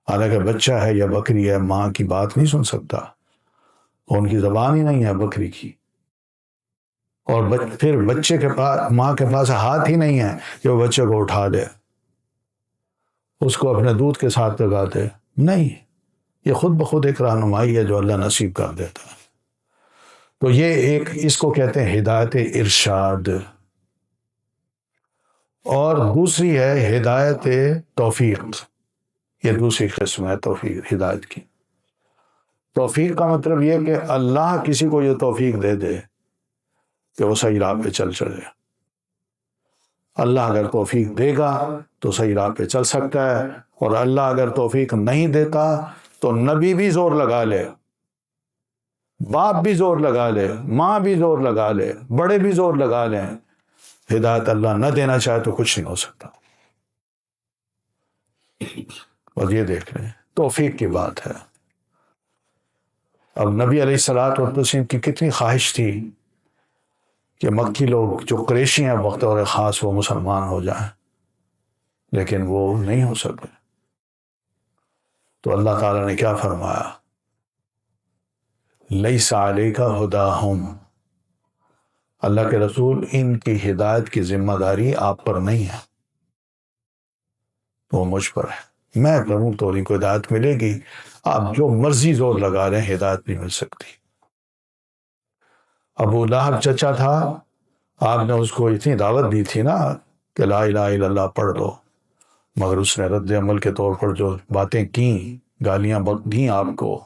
حالانکہ بچہ ہے یا بکری ہے، ماں کی بات نہیں سن سکتا، ان کی زبان ہی نہیں ہے بکری کی، اور پھر بچے کے پاس، ماں کے پاس ہاتھ ہی نہیں ہے کہ وہ بچے کو اٹھا دے، اس کو اپنے دودھ کے ساتھ لگا دے، نہیں۔ یہ خود بخود ایک رہنمائی ہے جو اللہ نصیب کر دیتا ہے۔ تو یہ ایک، اس کو کہتے ہیں ہدایت ارشاد۔ اور دوسری ہے ہدایت توفیق، یہ دوسری قسم ہے توفیق، ہدایت کی۔ توفیق کا مطلب یہ کہ اللہ کسی کو یہ توفیق دے دے کہ وہ صحیح راہ پہ چلے۔ اللہ اگر توفیق دے گا تو صحیح راہ پہ چل سکتا ہے، اور اللہ اگر توفیق نہیں دیتا تو نبی بھی زور لگا لے، باپ بھی زور لگا لے، ماں بھی زور لگا لے، بڑے بھی زور لگا لیں، ہدایت اللہ نہ دینا چاہے تو کچھ نہیں ہو سکتا۔ اور یہ دیکھ لیں توفیق کی بات ہے۔ اب نبی علیہ الصلوۃ والتسلیم کی کتنی خواہش تھی کہ مکی لوگ جو قریشی ہیں بطور خاص وہ مسلمان ہو جائیں، لیکن وہ نہیں ہو سکے۔ تو اللہ تعالیٰ نے کیا فرمایا؟ لیس علیک ھداھم، اللہ کے رسول ان کی ہدایت کی ذمہ داری آپ پر نہیں ہے۔ وہ مجھ پر ہے، میں کروں تو انہیں کو ہدایت ملے گی، آپ جو مرضی زور لگا رہے ہیں ہدایت نہیں مل سکتی۔ ابو لہب چچا تھا، آپ نے اس کو اتنی دعوت دی تھی نا کہ لا الہ الا اللہ پڑھ دو، مگر اس نے رد عمل کے طور پر جو باتیں کیں، گالیاں دیں آپ کو،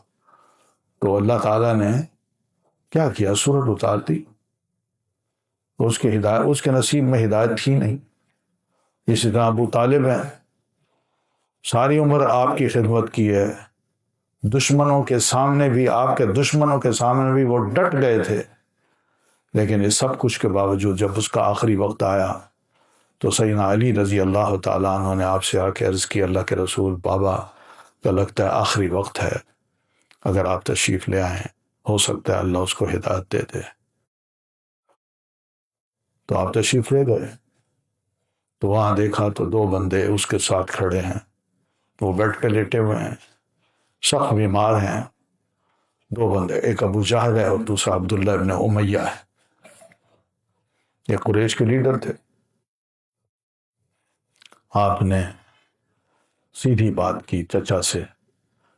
تو اللہ تعالیٰ نے کیا کیا؟ سورت اتار دی۔ اس کے نصیب میں ہدایت تھی نہیں۔ اسی طرح ابو طالب ہیں، ساری عمر آپ کی خدمت کی ہے، دشمنوں کے سامنے بھی، آپ کے دشمنوں کے سامنے بھی وہ ڈٹ گئے تھے، لیکن اس سب کچھ کے باوجود جب اس کا آخری وقت آیا تو سیدنا علی رضی اللہ تعالیٰ عنہ نے آپ سے آ کے عرض کی، اللہ کے رسول، بابا کا لگتا ہے آخری وقت ہے، اگر آپ تشریف لے آئیں ہو سکتا ہے اللہ اس کو ہدایت دے دے۔ تو آپ تشریف لے گئے تو وہاں دیکھا تو دو بندے اس کے ساتھ کھڑے ہیں، وہ بیڈ پہ لیٹے ہوئے ہیں، سخت بیمار ہیں، دو بندے، ایک ابو جہل ہے اور دوسرا عبداللہ ابن امیہ ہے، یہ قریش کے لیڈر تھے۔ آپ نے سیدھی بات کی چچا سے،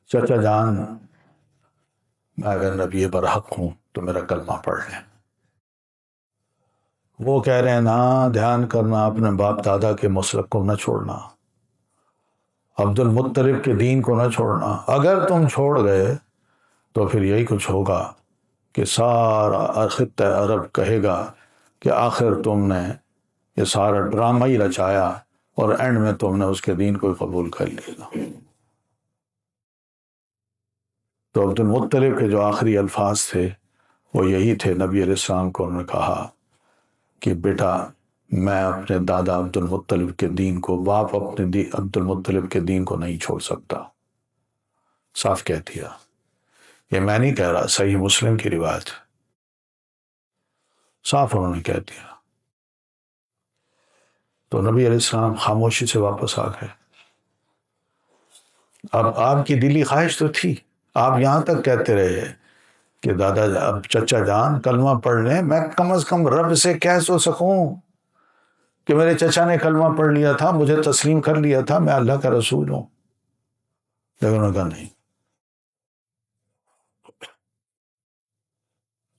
چچا جان، میں اگر نبی برحق ہوں تو میرا کلمہ پڑھ لیں۔ وہ کہہ رہے ہیں نا، دھیان کرنا، اپنے باپ دادا کے مسلک کو نہ چھوڑنا، عبد المطلب کے دین کو نہ چھوڑنا، اگر تم چھوڑ گئے تو پھر یہی کچھ ہوگا کہ سارا خطہ عرب کہے گا کہ آخر تم نے یہ سارا ڈرامہ ہی رچایا اور اینڈ میں تم نے اس کے دین کو قبول کر لیا۔ تو عبد المطلب کے جو آخری الفاظ تھے وہ یہی تھے، نبی علیہ السلام کو انہوں نے کہا کہ بیٹا، میں اپنے دادا عبد المطلب کے دین کو، باپ اپنے عبد المطلب کے دین کو نہیں چھوڑ سکتا، صاف کہہ دیا۔ یہ میں نہیں کہہ رہا، صحیح مسلم کی روایت، صاف انہوں نے کہہ دیا۔ تو نبی علیہ السلام خاموشی سے واپس آ گئے۔ اب آپ کی دلی خواہش تو تھی، آپ یہاں تک کہتے رہے کہ دادا، اب چچا جان کلمہ پڑھ لیں، میں کم از کم رب سے کہہ تو سکوں کہ میرے چچا نے کلمہ پڑھ لیا تھا، مجھے تسلیم کر لیا تھا، میں اللہ کا رسول ہوں، لیکن انہوں نے کہا نہیں۔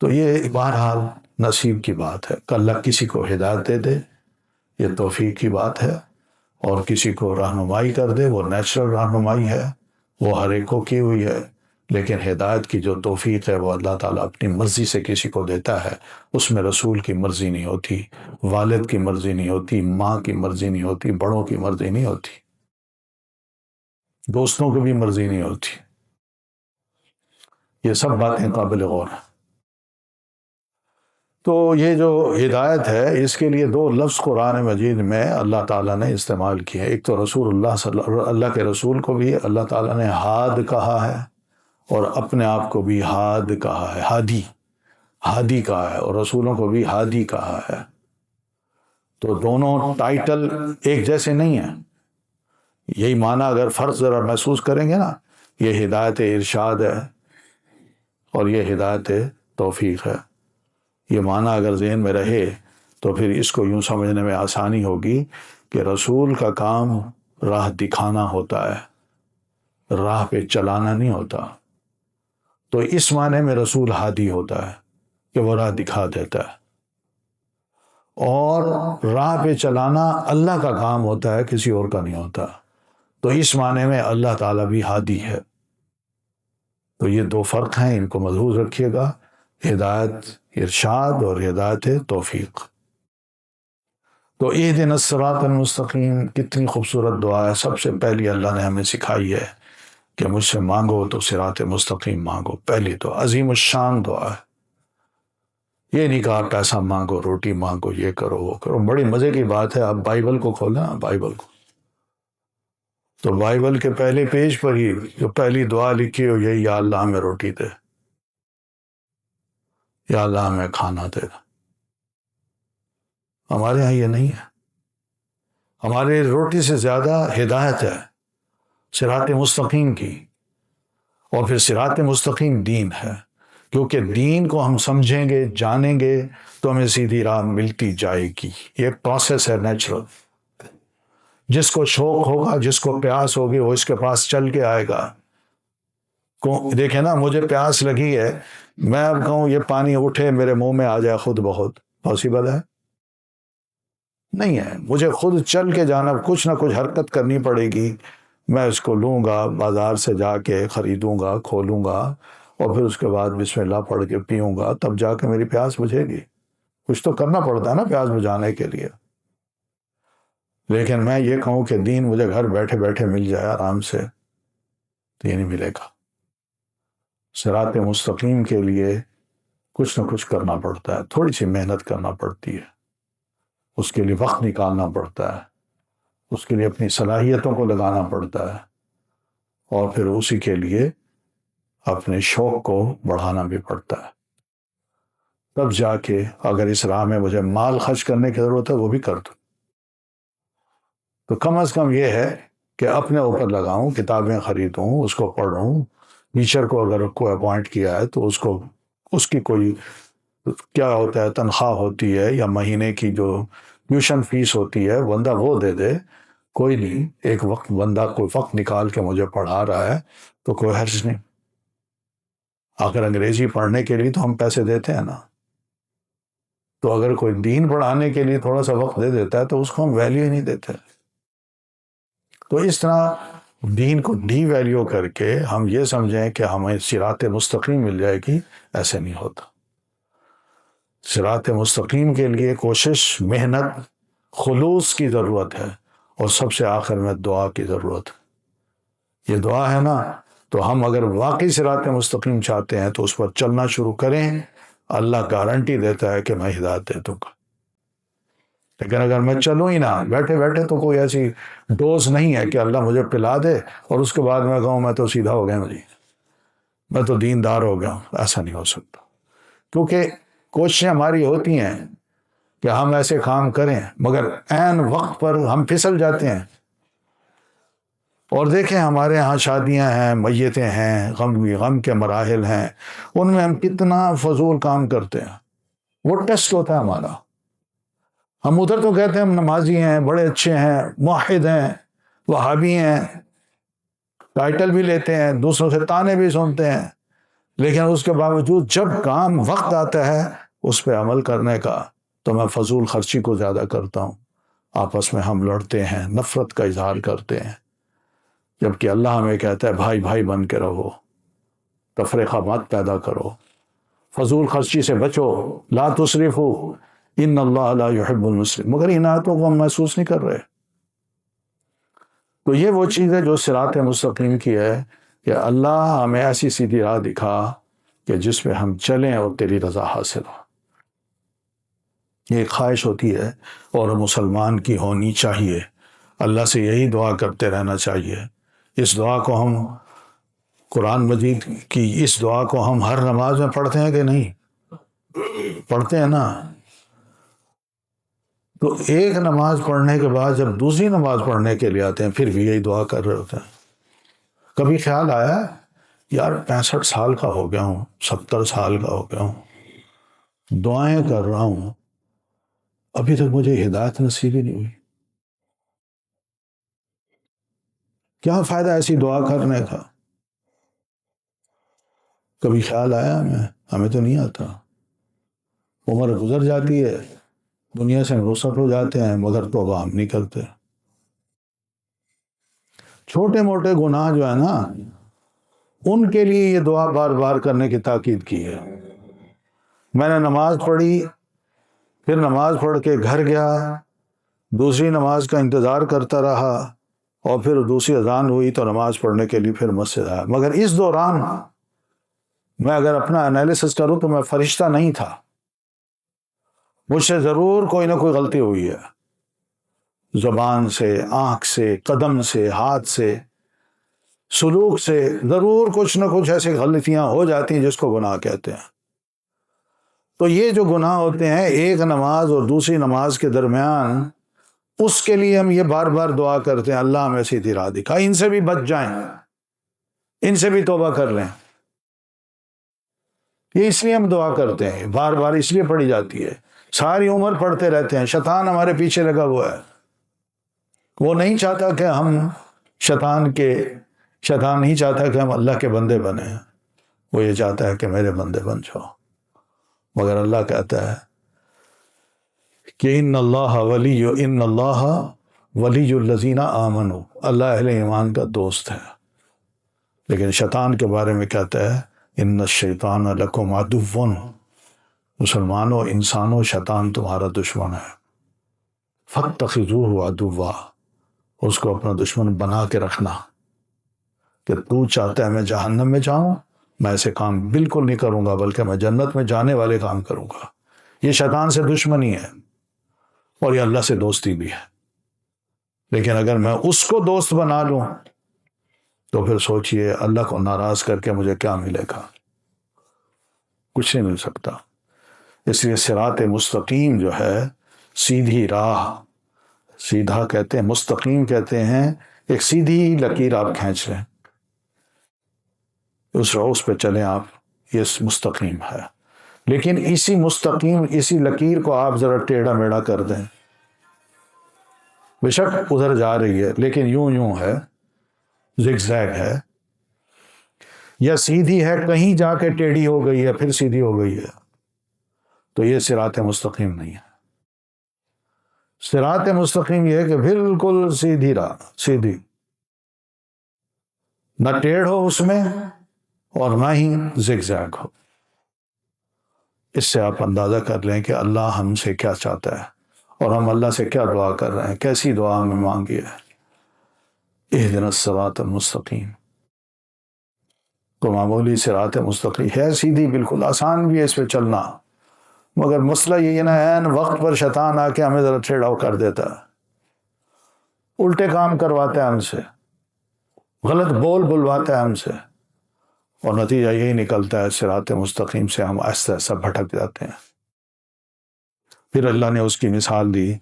تو یہ بہرحال نصیب کی بات ہے کہ اللہ کسی کو ہدایت دے دے، یہ توفیق کی بات ہے، اور کسی کو رہنمائی کر دے، وہ نیچرل رہنمائی ہے، وہ ہر ایک کو کی ہوئی ہے، لیکن ہدایت کی جو توفیق ہے وہ اللہ تعالیٰ اپنی مرضی سے کسی کو دیتا ہے، اس میں رسول کی مرضی نہیں ہوتی، والد کی مرضی نہیں ہوتی، ماں کی مرضی نہیں ہوتی، بڑوں کی مرضی نہیں ہوتی، دوستوں کی بھی مرضی نہیں ہوتی۔ یہ سب باتیں قابل غور ہیں۔ تو یہ جو ہدایت ہے، اس کے لیے دو لفظ قرآن مجید میں اللہ تعالیٰ نے استعمال کیے، ایک تو رسول اللہ کے رسول کو بھی اللہ تعالیٰ نے ہاد کہا ہے، اور اپنے آپ کو بھی ہاد کہا ہے، ہادی کہا ہے، اور رسولوں کو بھی ہادی کہا ہے۔ تو دونوں ٹائٹل ایک جیسے نہیں ہیں، یہی معنی اگر فرق ذرا محسوس کریں گے نا، یہ ہدایت ارشاد ہے اور یہ ہدایت توفیق ہے، یہ معنی اگر ذہن میں رہے تو پھر اس کو یوں سمجھنے میں آسانی ہوگی کہ رسول کا کام راہ دکھانا ہوتا ہے، راہ پہ چلانا نہیں ہوتا۔ تو اس معنی میں رسول ہادی ہوتا ہے کہ وہ راہ دکھا دیتا ہے، اور راہ پہ چلانا اللہ کا کام ہوتا ہے، کسی اور کا نہیں ہوتا۔ تو اس معنی میں اللہ تعالیٰ بھی ہادی ہے۔ تو یہ دو فرق ہیں، ان کو ملحوظ رکھیے گا، ہدایت ارشاد اور ہدایت توفیق۔ تو اہدنا الصراط المستقیم کتنی خوبصورت دعا ہے، سب سے پہلی اللہ نے ہمیں سکھائی ہے کہ مجھ سے مانگو تو صراط مستقیم مانگو، پہلی تو عظیم الشان دعا ہے۔ یہ نہیں کہا پیسہ مانگو، روٹی مانگو، یہ کرو وہ کرو۔ بڑی مزے کی بات ہے، آپ بائبل کو کھولیں، بائبل کو، تو بائبل کے پہلے پیج پر ہی جو پہلی دعا لکھی ہو یہی، یا اللہ ہمیں روٹی دے، یا اللہ ہمیں کھانا دے۔ ہمارے ہاں یہ نہیں ہے، ہمارے روٹی سے زیادہ ہدایت ہے صراط مستقیم کی، اور پھر صراط مستقیم دین ہے، کیونکہ دین کو ہم سمجھیں گے، جانیں گے تو ہمیں سیدھی راہ ملتی جائے گی۔ یہ پروسیس ہے نیچرل، جس کو شوق ہوگا، جس کو پیاس ہوگی، وہ اس کے پاس چل کے آئے گا۔ دیکھیں نا، مجھے پیاس لگی ہے، میں اب کہوں یہ پانی اٹھے میرے منہ میں آ جائے خود بخود، پاسبل ہے؟ نہیں ہے۔ مجھے خود چل کے جانا، کچھ نہ کچھ حرکت کرنی پڑے گی۔ میں اس کو لوں گا، بازار سے جا کے خریدوں گا، کھولوں گا، اور پھر اس کے بعد بسم اللہ پڑھ کے پیوں گا، تب جا کے میری پیاس بجھے گی۔ کچھ تو کرنا پڑتا ہے نا پیاس بجھانے کے لیے۔ لیکن میں یہ کہوں کہ دین مجھے گھر بیٹھے بیٹھے مل جائے آرام سے، تو یہ نہیں ملے گا۔ صراط مستقیم کے لیے کچھ نہ کچھ کرنا پڑتا ہے، تھوڑی سی محنت کرنا پڑتی ہے، اس کے لیے وقت نکالنا پڑتا ہے، اس کے لیے اپنی صلاحیتوں کو لگانا پڑتا ہے، اور پھر اسی کے لیے اپنے شوق کو بڑھانا بھی پڑتا ہے۔ تب جا کے اگر اس راہ میں مجھے مال خرچ کرنے کی ضرورت ہے وہ بھی کر دوں، تو کم از کم یہ ہے کہ اپنے اوپر لگاؤں، کتابیں خریدوں، اس کو پڑھوں، ٹیچر کو اگر کوئی اپوائنٹ کیا ہے تو اس کی کوئی کیا ہوتا ہے تنخواہ ہوتی ہے یا مہینے کی جو ٹیوشن فیس ہوتی ہے بندہ وہ دے دے، کوئی نہیں، ایک وقت بندہ کوئی وقت نکال کے مجھے پڑھا رہا ہے تو کوئی حرج نہیں۔ آخر انگریزی پڑھنے کے لیے تو ہم پیسے دیتے ہیں نا، تو اگر کوئی دین پڑھانے کے لیے تھوڑا سا وقت دے دیتا ہے تو اس کو ہم ویلیو ہی نہیں دیتے۔ تو اس طرح دین کو ڈی ویلیو کر کے ہم یہ سمجھیں کہ ہمیں صراط مستقیم مل جائے گی، ایسے نہیں ہوتا۔ صراط مستقیم کے لیے کوشش، محنت، خلوص کی ضرورت ہے، اور سب سے آخر میں دعا کی ضرورت ہے۔ یہ دعا ہے نا، تو ہم اگر واقعی صراط مستقیم چاہتے ہیں تو اس پر چلنا شروع کریں، اللہ گارنٹی دیتا ہے کہ میں ہدایت دے دوں گا۔ لیکن اگر میں چلوں ہی نہ، بیٹھے بیٹھے تو کوئی ایسی ڈوز نہیں ہے کہ اللہ مجھے پلا دے اور اس کے بعد میں کہوں میں تو سیدھا ہو گیا ہوں، جی میں تو دیندار ہو گیا ہوں۔ ایسا نہیں ہو سکتا، کیونکہ کوششیں ہماری ہوتی ہیں کہ ہم ایسے کام کریں، مگر عین وقت پر ہم پھسل جاتے ہیں۔ اور دیکھیں ہمارے ہاں شادیاں ہیں، میتیں ہیں، غم کے مراحل ہیں، ان میں ہم کتنا فضول کام کرتے ہیں۔ وہ ٹیسٹ ہوتا ہے ہمارا۔ ہم ادھر تو کہتے ہیں ہم نمازی ہیں، بڑے اچھے ہیں، موحد ہیں، وہابی ہیں، ٹائٹل بھی لیتے ہیں، دوسروں سے طعنے بھی سنتے ہیں، لیکن اس کے باوجود جب کام وقت آتا ہے اس پہ عمل کرنے کا تو میں فضول خرچی کو زیادہ کرتا ہوں۔ آپس میں ہم لڑتے ہیں، نفرت کا اظہار کرتے ہیں، جبکہ اللہ ہمیں کہتا ہے بھائی بھائی بن کے رہو، تفرقہ مت پیدا کرو، فضول خرچی سے بچو، لا تسرفوا ان اللہ لا يحب المسرفین، مگر ان آیتوں کو ہم محسوس نہیں کر رہے۔ تو یہ وہ چیز ہے جو صراط مستقیم کی ہے کہ اللہ ہمیں ایسی سیدھی راہ دکھا کہ جس پہ ہم چلیں اور تیری رضا حاصل ہو۔ یہ خواہش ہوتی ہے اور مسلمان کی ہونی چاہیے، اللہ سے یہی دعا کرتے رہنا چاہیے۔ اس دعا کو ہم قرآن مجید کی اس دعا کو ہم ہر نماز میں پڑھتے ہیں کہ نہیں؟ پڑھتے ہیں نا۔ تو ایک نماز پڑھنے کے بعد جب دوسری نماز پڑھنے کے لیے آتے ہیں پھر بھی یہی دعا کر رہے ہوتے ہیں۔ کبھی خیال آیا یار 65 سال کا ہو گیا ہوں، 70 سال کا ہو گیا ہوں، دعائیں کر رہا ہوں، ابھی تک مجھے ہدایت نصیب ہی نہیں ہوئی، کیا فائدہ ایسی دعا کرنے کا؟ کبھی خیال آیا ہمیں تو نہیں آتا۔ عمر گزر جاتی ہے، دنیا سے رخصت ہو جاتے ہیں، مگر توبہ ہم نہیں کرتے۔ چھوٹے موٹے گناہ جو ہے نا ان کے لیے یہ دعا بار بار کرنے کی تاکید کی ہے۔ میں نے نماز پڑھی، پھر نماز پڑھ کے گھر گیا، دوسری نماز کا انتظار کرتا رہا، اور پھر دوسری اذان ہوئی تو نماز پڑھنے کے لیے پھر مسجد آیا، مگر اس دوران میں اگر اپنا انالیسس کروں تو میں فرشتہ نہیں تھا، مجھ سے ضرور کوئی نہ کوئی غلطی ہوئی ہے، زبان سے، آنکھ سے، قدم سے، ہاتھ سے، سلوک سے، ضرور کچھ نہ کچھ ایسی غلطیاں ہو جاتی ہیں جس کو گناہ کہتے ہیں۔ تو یہ جو گناہ ہوتے ہیں ایک نماز اور دوسری نماز کے درمیان، اس کے لیے ہم یہ بار بار دعا کرتے ہیں اللہ ہمیں سیدھی راہ دکھا، ان سے بھی بچ جائیں، ان سے بھی توبہ کر لیں۔ یہ اس لیے ہم دعا کرتے ہیں، بار بار اس لیے پڑھی جاتی ہے، ساری عمر پڑھتے رہتے ہیں، شیطان ہمارے پیچھے لگا ہوا ہے، وہ نہیں چاہتا کہ ہم شیطان نہیں چاہتا کہ ہم اللہ کے بندے بنیں، وہ یہ چاہتا ہے کہ میرے بندے بن جاؤ۔ مگر اللہ کہتا ہے کہ ان اللہ ولی الذین آمنوا، اللہ اہل ایمان کا دوست ہے۔ لیکن شیطان کے بارے میں کہتا ہے ان الشیطان لکم عدو، مسلمانوں، انسانوں، شیطان تمہارا دشمن ہے۔ فاتخذوہ عدوا، اس کو اپنا دشمن بنا کے رکھنا، کہ تو چاہتا ہے میں جہنم میں جاؤں، میں ایسے کام بالکل نہیں کروں گا، بلکہ میں جنت میں جانے والے کام کروں گا۔ یہ شیطان سے دشمنی ہے اور یہ اللہ سے دوستی بھی ہے۔ لیکن اگر میں اس کو دوست بنا لوں تو پھر سوچئے اللہ کو ناراض کر کے مجھے کیا ملے گا؟ کچھ نہیں مل سکتا۔ اس لیے صراط مستقیم جو ہے، سیدھی راہ، سیدھا کہتے ہیں، مستقیم کہتے ہیں ایک سیدھی لکیر آپ کھینچ لیں، اس پہ چلیں آپ، یہ مستقیم ہے۔ لیکن اسی لکیر کو آپ ذرا ٹیڑھا میڑھا کر دیں، بے شک ادھر جا رہی ہے لیکن یوں ہے، زگ زیگ ہے، یا سیدھی ہے کہیں جا کے ٹیڑھی ہو گئی ہے پھر سیدھی ہو گئی ہے، تو یہ صراط مستقیم نہیں ہے۔ صراط مستقیم یہ ہے کہ بالکل سیدھی راہ، سیدھی، نہ ٹیڑھ ہو اس میں اور نہ ہی زگ زیگ ہو۔ اس سے آپ اندازہ کر لیں کہ اللہ ہم سے کیا چاہتا ہے اور ہم اللہ سے کیا دعا کر رہے ہیں، کیسی دعا ہمیں مانگی ہے۔ اہدنا الصراط المستقیم، تو معمولی صراط مستقیم ہے، سیدھی، بالکل آسان بھی ہے اس پہ چلنا، مگر مسئلہ یہ ہے نا، عین وقت پر شیطان آ کے ہمیں ذرا ٹھیڑا کر دیتا ہے، الٹے کام کرواتا ہے ہم سے، غلط بلواتا ہے ہم سے، اور نتیجہ یہی نکلتا ہے صراط مستقیم سے ہم آہستہ آہستہ بھٹک جاتے ہیں۔ پھر اللہ نے اس کی مثال دی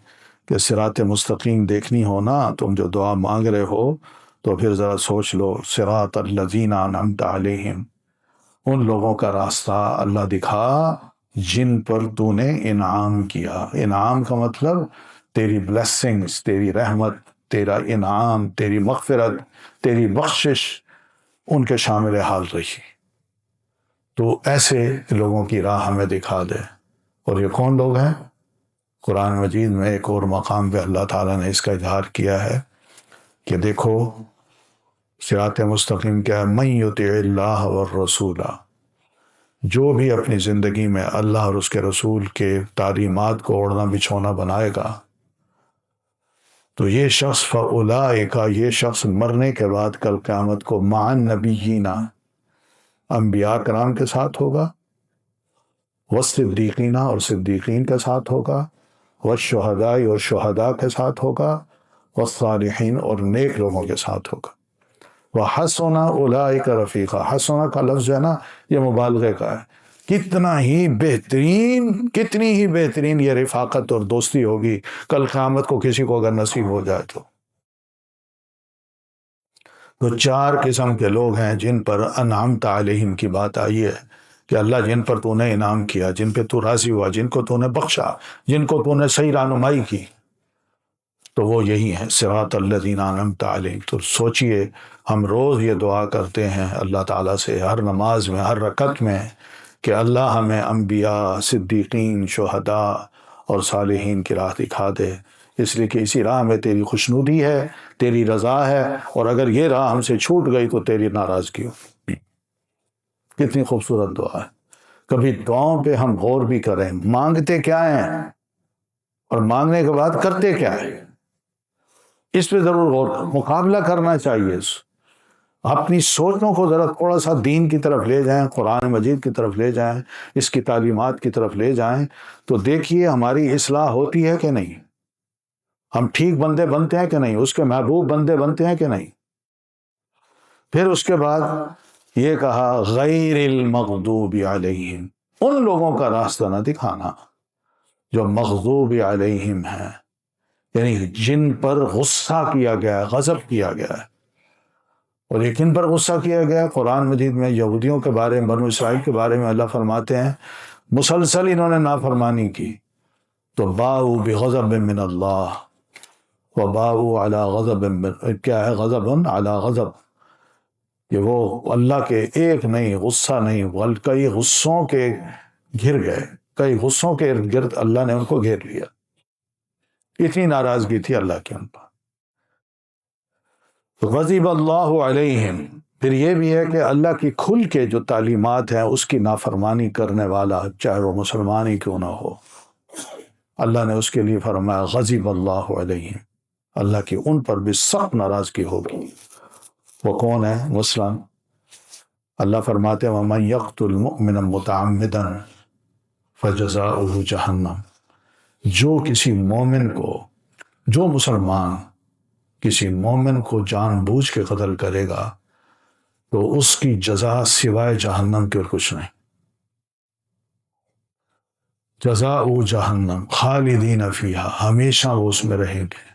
کہ صراط مستقیم دیکھنی ہو نا، تم جو دعا مانگ رہے ہو تو پھر ذرا سوچ لو، صراط الذین انعمت علیہم، ان لوگوں کا راستہ اللہ دکھا جن پر تو نے انعام کیا۔ انعام کا مطلب تیری بلیسنگز، تیری رحمت، تیرا انعام، تیری مغفرت، تیری بخشش ان کے شامل حال رہی۔ تو ایسے لوگوں کی راہ ہمیں دکھا دے۔ اور یہ کون لوگ ہیں؟ قرآن مجید میں ایک اور مقام پہ اللہ تعالیٰ نے اس کا اظہار کیا ہے کہ دیکھو صراط مستقیم کیا ہے، من یطع اللہ والرسول، جو بھی اپنی زندگی میں اللہ اور اس کے رسول کے تعلیمات کو اوڑھنا بچھونا بنائے گا تو یہ شخص فاولئک، یہ شخص مرنے کے بعد کل قیامت کو مع النبیین، انبیاء کرام کے ساتھ ہوگا، والصدیقین، اور صدیقین کے ساتھ ہوگا، والشہداء، اور شہداء کے ساتھ ہوگا، والصالحین، اور نیک لوگوں کے ساتھ ہوگا۔ وحسن اولئک رفیقا، حسن کا لفظ ہے نا، یہ مبالغے کا ہے، کتنی ہی بہترین یہ رفاقت اور دوستی ہوگی کل قیامت کو کسی کو اگر نصیب ہو جائے تو چار قسم کے لوگ ہیں جن پر انعمت علیہم کی بات آئی ہے کہ اللہ جن پر تو نے انعام کیا، جن پہ تو راضی ہوا، جن کو تو نے بخشا، جن کو تو نے صحیح رہنمائی کی، تو وہ یہی ہیں صراط الذین انعمت علیہم۔ تو سوچئے ہم روز یہ دعا کرتے ہیں اللہ تعالیٰ سے، ہر نماز میں، ہر رکعت میں، کہ اللہ ہمیں انبیاء، صدیقین، شہداء اور صالحین کی راہ دکھا دے، اس لیے کہ اسی راہ میں تیری خوشنودی ہے، تیری رضا ہے، اور اگر یہ راہ ہم سے چھوٹ گئی تو تیری ناراضگی ہوگی۔ کتنی خوبصورت دعا ہے۔ کبھی دعاؤں پہ ہم غور بھی کریں، مانگتے کیا ہیں اور مانگنے کے بعد کرتے کیا ہے، اس پہ ضرور غور، مقابلہ کرنا چاہیے۔ اپنی سوچوں کو ذرا تھوڑا سا دین کی طرف لے جائیں، قرآن مجید کی طرف لے جائیں، اس کی تعلیمات کی طرف لے جائیں، تو دیکھیے ہماری اصلاح ہوتی ہے کہ نہیں، ہم ٹھیک بندے بنتے ہیں کہ نہیں، اس کے محبوب بندے بنتے ہیں کہ نہیں۔ پھر اس کے بعد یہ کہا غیر المغضوب علیہم، ان لوگوں کا راستہ نہ دکھانا جو مغضوب علیہم ہیں، یعنی جن پر غصہ کیا گیا ہے، غضب کیا گیا ہے۔ اور یہ کن پر غصہ کیا گیا ہے؟ قرآن مجید میں یہودیوں کے بارے میں، بنو اسرائیل کے بارے میں اللہ فرماتے ہیں مسلسل انہوں نے نافرمانی کی تو باؤ بغضب من اللہ، وباءوا علی غضب کیا ہے غضب علی غضب، کہ وہ اللہ کے ایک نہیں غصہ نہیں بلکہ کئی غصوں کے گھر گئے، کئی غصوں کے ارد گرد اللہ نے ان کو گھیر لیا، اتنی ناراضگی تھی اللہ کی ان پر۔ غضب اللہ علیہم، پھر یہ بھی ہے کہ اللہ کی کھل کے جو تعلیمات ہیں اس کی نافرمانی کرنے والا چاہے وہ مسلمان ہی کیوں نہ ہو، اللہ نے اس کے لیے فرمایا غضب اللہ علیہم، اللہ کی ان پر بھی سخت ناراضگی ہوگی۔ وہ کون ہے؟ مثلا اللہ فرماتے ہیں وَمَن يَقْتُلْ مُؤْمِنًا مُتَعَمِّدًا فَجَزَاؤُهُ جَهَنَّمُ، جو کسی مومن کو، جو مسلمان کسی مومن کو جان بوجھ کے قتل کرے گا تو اس کی جزا سوائے جہنم کے اور کچھ نہیں، جزاؤ جہنم خالدین فیہا، ہمیشہ وہ اس میں رہیں گے۔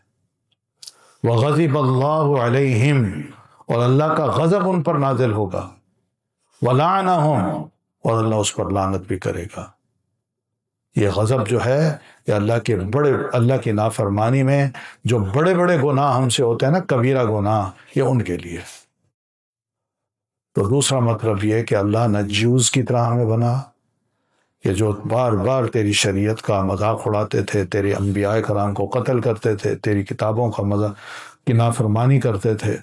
وغضب اللہ علیہم، اور اللہ کا غضب ان پر نازل ہوگا، ولعنہم، اور اللہ اس پر لعنت بھی کرے گا۔ یہ غضب جو ہے یہ اللہ کی نافرمانی میں جو بڑے بڑے گناہ ہم سے ہوتے ہیں نا، کبیرہ گناہ، یہ ان کے لیے۔ تو دوسرا مطلب یہ کہ اللہ نہ جیوز کی طرح ہمیں بنا کہ جو بار بار تیری شریعت کا مذاق اڑاتے تھے، تیرے انبیاء کرام کو قتل کرتے تھے، تیری کتابوں کا مذاق کی نافرمانی کرتے تھے،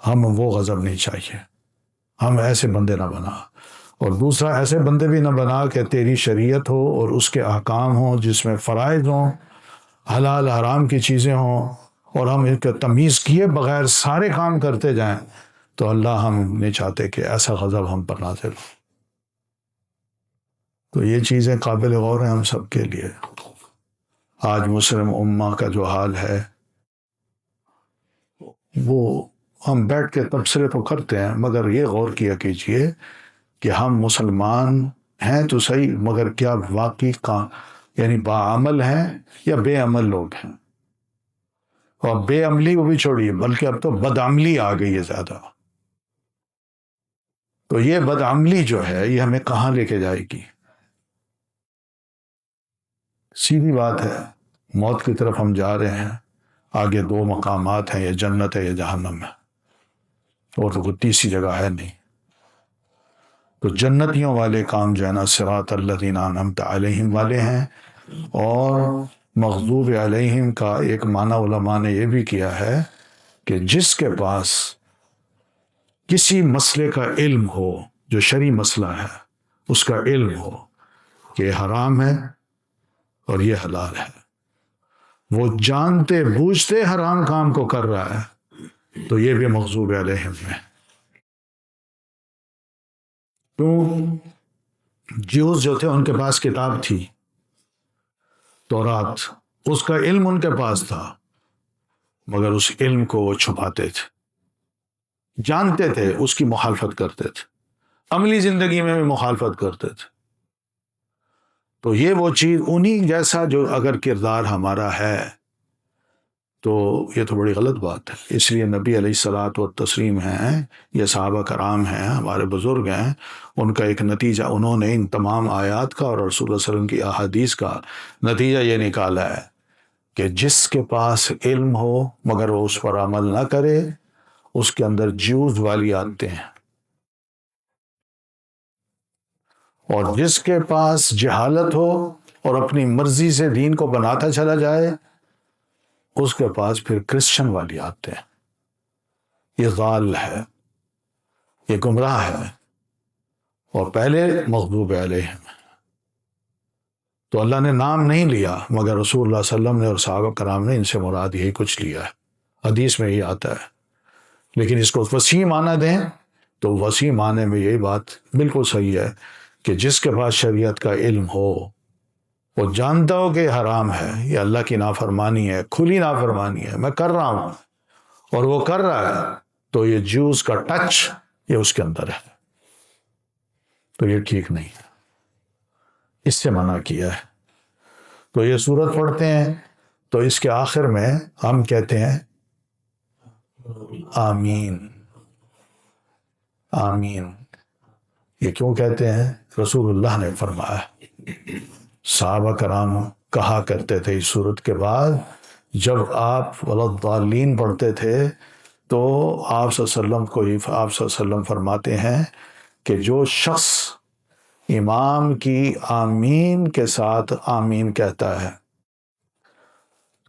ہم وہ غضب نہیں چاہیے، ہم ایسے بندے نہ بنا۔ اور دوسرا ایسے بندے بھی نہ بنا کہ تیری شریعت ہو اور اس کے احکام ہوں جس میں فرائض ہوں، حلال حرام کی چیزیں ہوں، اور ہم ان کے تمیز کیے بغیر سارے کام کرتے جائیں، تو اللہ ہم نہیں چاہتے کہ ایسا غضب ہم پر نازل ہو۔ تو یہ چیزیں قابل غور ہیں ہم سب کے لیے۔ آج مسلم امہ کا جو حال ہے وہ ہم بیٹھ کے تبصرے تو کرتے ہیں، مگر یہ غور کیا کیجئے کہ ہم مسلمان ہیں تو صحیح، مگر کیا واقعی یعنی باعمل ہیں یا بے عمل لوگ ہیں؟ اور بے عملی وہ بھی چھوڑیے، بلکہ اب تو بدعملی آ گئی ہے زیادہ۔ تو یہ بدعملی جو ہے یہ ہمیں کہاں لے کے جائے گی؟ سیدھی بات ہے، موت کی طرف ہم جا رہے ہیں، آگے دو مقامات ہیں، یا جنت ہے یا جہنم ہے، اور تو کوئی تیسری جگہ ہے نہیں۔ تو جنتیوں والے کام جو ہے نا صراط الذین انعمت علیہم والے ہیں، اور مغضوب علیہم کا ایک معنی علماء نے یہ بھی کیا ہے کہ جس کے پاس کسی مسئلے کا علم ہو، جو شرعی مسئلہ ہے اس کا علم ہو کہ یہ حرام ہے اور یہ حلال ہے، وہ جانتے بوجھتے حرام کام کو کر رہا ہے، تو یہ بھی مغضوب علیہم ہے۔ تو جیوز جو تھے ان کے پاس کتاب تھی تورات، اس کا علم ان کے پاس تھا، مگر اس علم کو وہ چھپاتے تھے، جانتے تھے، اس کی مخالفت کرتے تھے، عملی زندگی میں بھی مخالفت کرتے تھے۔ تو یہ وہ چیز انہی جیسا جو اگر کردار ہمارا ہے تو یہ تو بڑی غلط بات ہے۔ اس لیے نبی علیہ الصلاۃ والتسلیم ہیں، یہ صحابہ کرام ہیں، ہمارے بزرگ ہیں، ان کا ایک نتیجہ انہوں نے ان تمام آیات کا اور رسول اللہ علیہ وسلم کی احادیث کا نتیجہ یہ نکالا ہے کہ جس کے پاس علم ہو مگر وہ اس پر عمل نہ کرے، اس کے اندر جیوز والی عادتیں ہیں، اور جس کے پاس جہالت ہو اور اپنی مرضی سے دین کو بناتا چلا جائے، اس کے پاس پھر کرسچن والی عادتیں ہیں۔ یہ ضال ہے، یہ گمراہ ہے، اور پہلے مغضوب علیہم۔ تو اللہ نے نام نہیں لیا، مگر رسول اللہ صلی اللہ علیہ وسلم نے اور صحابہ کرام نے ان سے مراد یہی کچھ لیا ہے، حدیث میں یہ آتا ہے۔ لیکن اس کو وسیع معنی دیں تو وسیع معنی میں یہی بات بالکل صحیح ہے کہ جس کے پاس شریعت کا علم ہو، وہ جانتا ہو کہ یہ حرام ہے، یہ اللہ کی نافرمانی ہے، کھلی نافرمانی ہے، میں کر رہا ہوں، اور وہ کر رہا ہے، تو یہ جوز کا ٹچ یہ اس کے اندر ہے، تو یہ ٹھیک نہیں ہے، اس سے منع کیا ہے۔ تو یہ سورت پڑھتے ہیں تو اس کے آخر میں ہم کہتے ہیں آمین، آمین۔ یہ کیوں کہتے ہیں؟ رسول اللہ نے فرمایا، صحابہ کرام کہا کرتے تھے اس سورت کے بعد جب آپ ولضالین پڑھتے تھے تو آپ صلی اللہ علیہ وسلم کو آپ صلی اللہ علیہ وسلم فرماتے ہیں کہ جو شخص امام کی آمین کے ساتھ آمین کہتا ہے،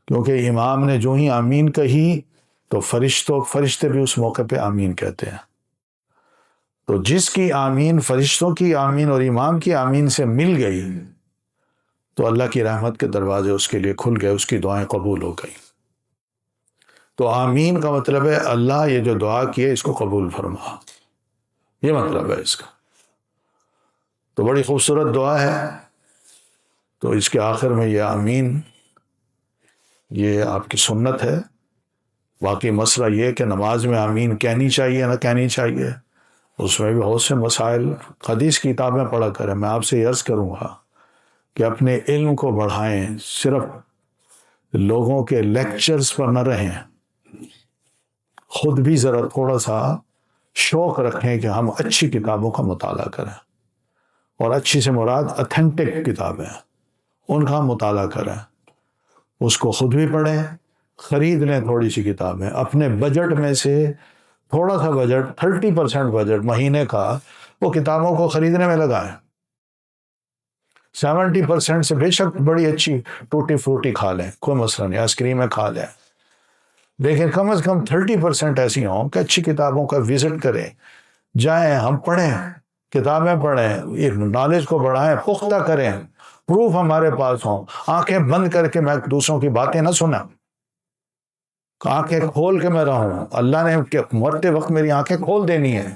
کیونکہ امام نے جو ہی آمین کہی تو فرشتے بھی اس موقع پہ آمین کہتے ہیں، تو جس کی آمین فرشتوں کی آمین اور امام کی آمین سے مل گئی تو اللہ کی رحمت کے دروازے اس کے لیے کھل گئے، اس کی دعائیں قبول ہو گئی۔ تو آمین کا مطلب ہے اللہ یہ جو دعا کی ہے اس کو قبول فرما، یہ مطلب ہے اس کا۔ تو بڑی خوبصورت دعا ہے۔ تو اس کے آخر میں یہ آمین، یہ آپ کی سنت ہے۔ باقی مسئلہ یہ کہ نماز میں آمین کہنی چاہیے نہ کہنی چاہیے، اس میں بھی بہت سے مسائل، حدیث کی کتابیں پڑھا کریں۔ میں آپ سے یہ عرض کروں گا کہ اپنے علم کو بڑھائیں، صرف لوگوں کے لیکچرز پر نہ رہیں، خود بھی ذرا تھوڑا سا شوق رکھیں کہ ہم اچھی کتابوں کا مطالعہ کریں، اور اچھی سے مراد اتھینٹک کتابیں، ان کا مطالعہ کریں، اس کو خود بھی پڑھیں، خرید لیں تھوڑی سی کتابیں، اپنے بجٹ میں سے تھوڑا سا بجٹ 30% بجٹ مہینے کا وہ کتابوں کو خریدنے میں لگائیں۔ 70% سے بے شک بڑی اچھی ٹوٹی فروٹی کھا لیں، کوئی مسئلہ نہیں، آئس کریمیں کھا لیں، لیکن کم از کم 30% ایسی ہوں کہ اچھی کتابوں کا وزٹ کریں، جائیں، ہم پڑھیں، کتابیں پڑھیں، نالج کو بڑھائیں، پختہ کریں، پروف ہمارے پاس ہوں۔ آنکھیں بند کر کے میں دوسروں کی باتیں نہ سنا، آنکھیں کھول کے میں رہوں۔ اللہ نے مرتے وقت میری آنکھیں کھول دینی ہے،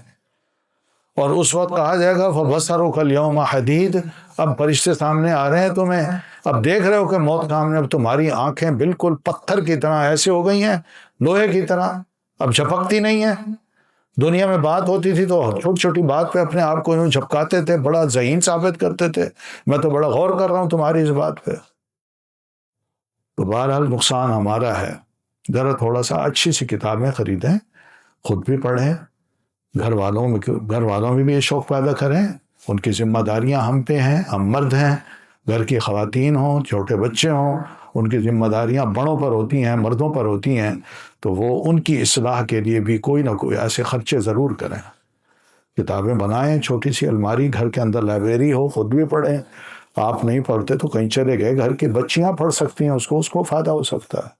اور اس وقت کہا جائے گا فَبَصَرُكَ الْيَوْمَ حَدِيدٌ، اب فرشتے سامنے آ رہے ہیں تمہیں، اب دیکھ رہے ہو کہ موت سامنے، اب تمہاری آنکھیں بالکل پتھر کی طرح ایسے ہو گئی ہیں، لوہے کی طرح، اب جھپکتی نہیں ہیں۔ دنیا میں بات ہوتی تھی تو چھوٹی چھوٹی بات پہ اپنے آپ کو یوں جھپکاتے تھے، بڑا ذہین ثابت کرتے تھے، میں تو بڑا غور کر رہا ہوں تمہاری اس بات پہ۔ تو بہرحال نقصان ہمارا ہے، ذرا تھوڑا سا اچھی سی کتابیں خریدیں، خود بھی پڑھیں، گھر والوں میں بھی یہ شوق پیدا کریں۔ ان کی ذمہ داریاں ہم پہ ہیں، ہم مرد ہیں، گھر کی خواتین ہوں، چھوٹے بچے ہوں، ان کی ذمہ داریاں بڑوں پر ہوتی ہیں، مردوں پر ہوتی ہیں، تو وہ ان کی اصلاح کے لیے بھی کوئی نہ کوئی ایسے خرچے ضرور کریں۔ کتابیں بنائیں، چھوٹی سی الماری، گھر کے اندر لائبریری ہو، خود بھی پڑھیں۔ آپ نہیں پڑھتے تو کہیں چلے گئے، گھر کی بچیاں پڑھ سکتی ہیں، اس کو فائدہ ہو سکتا ہے۔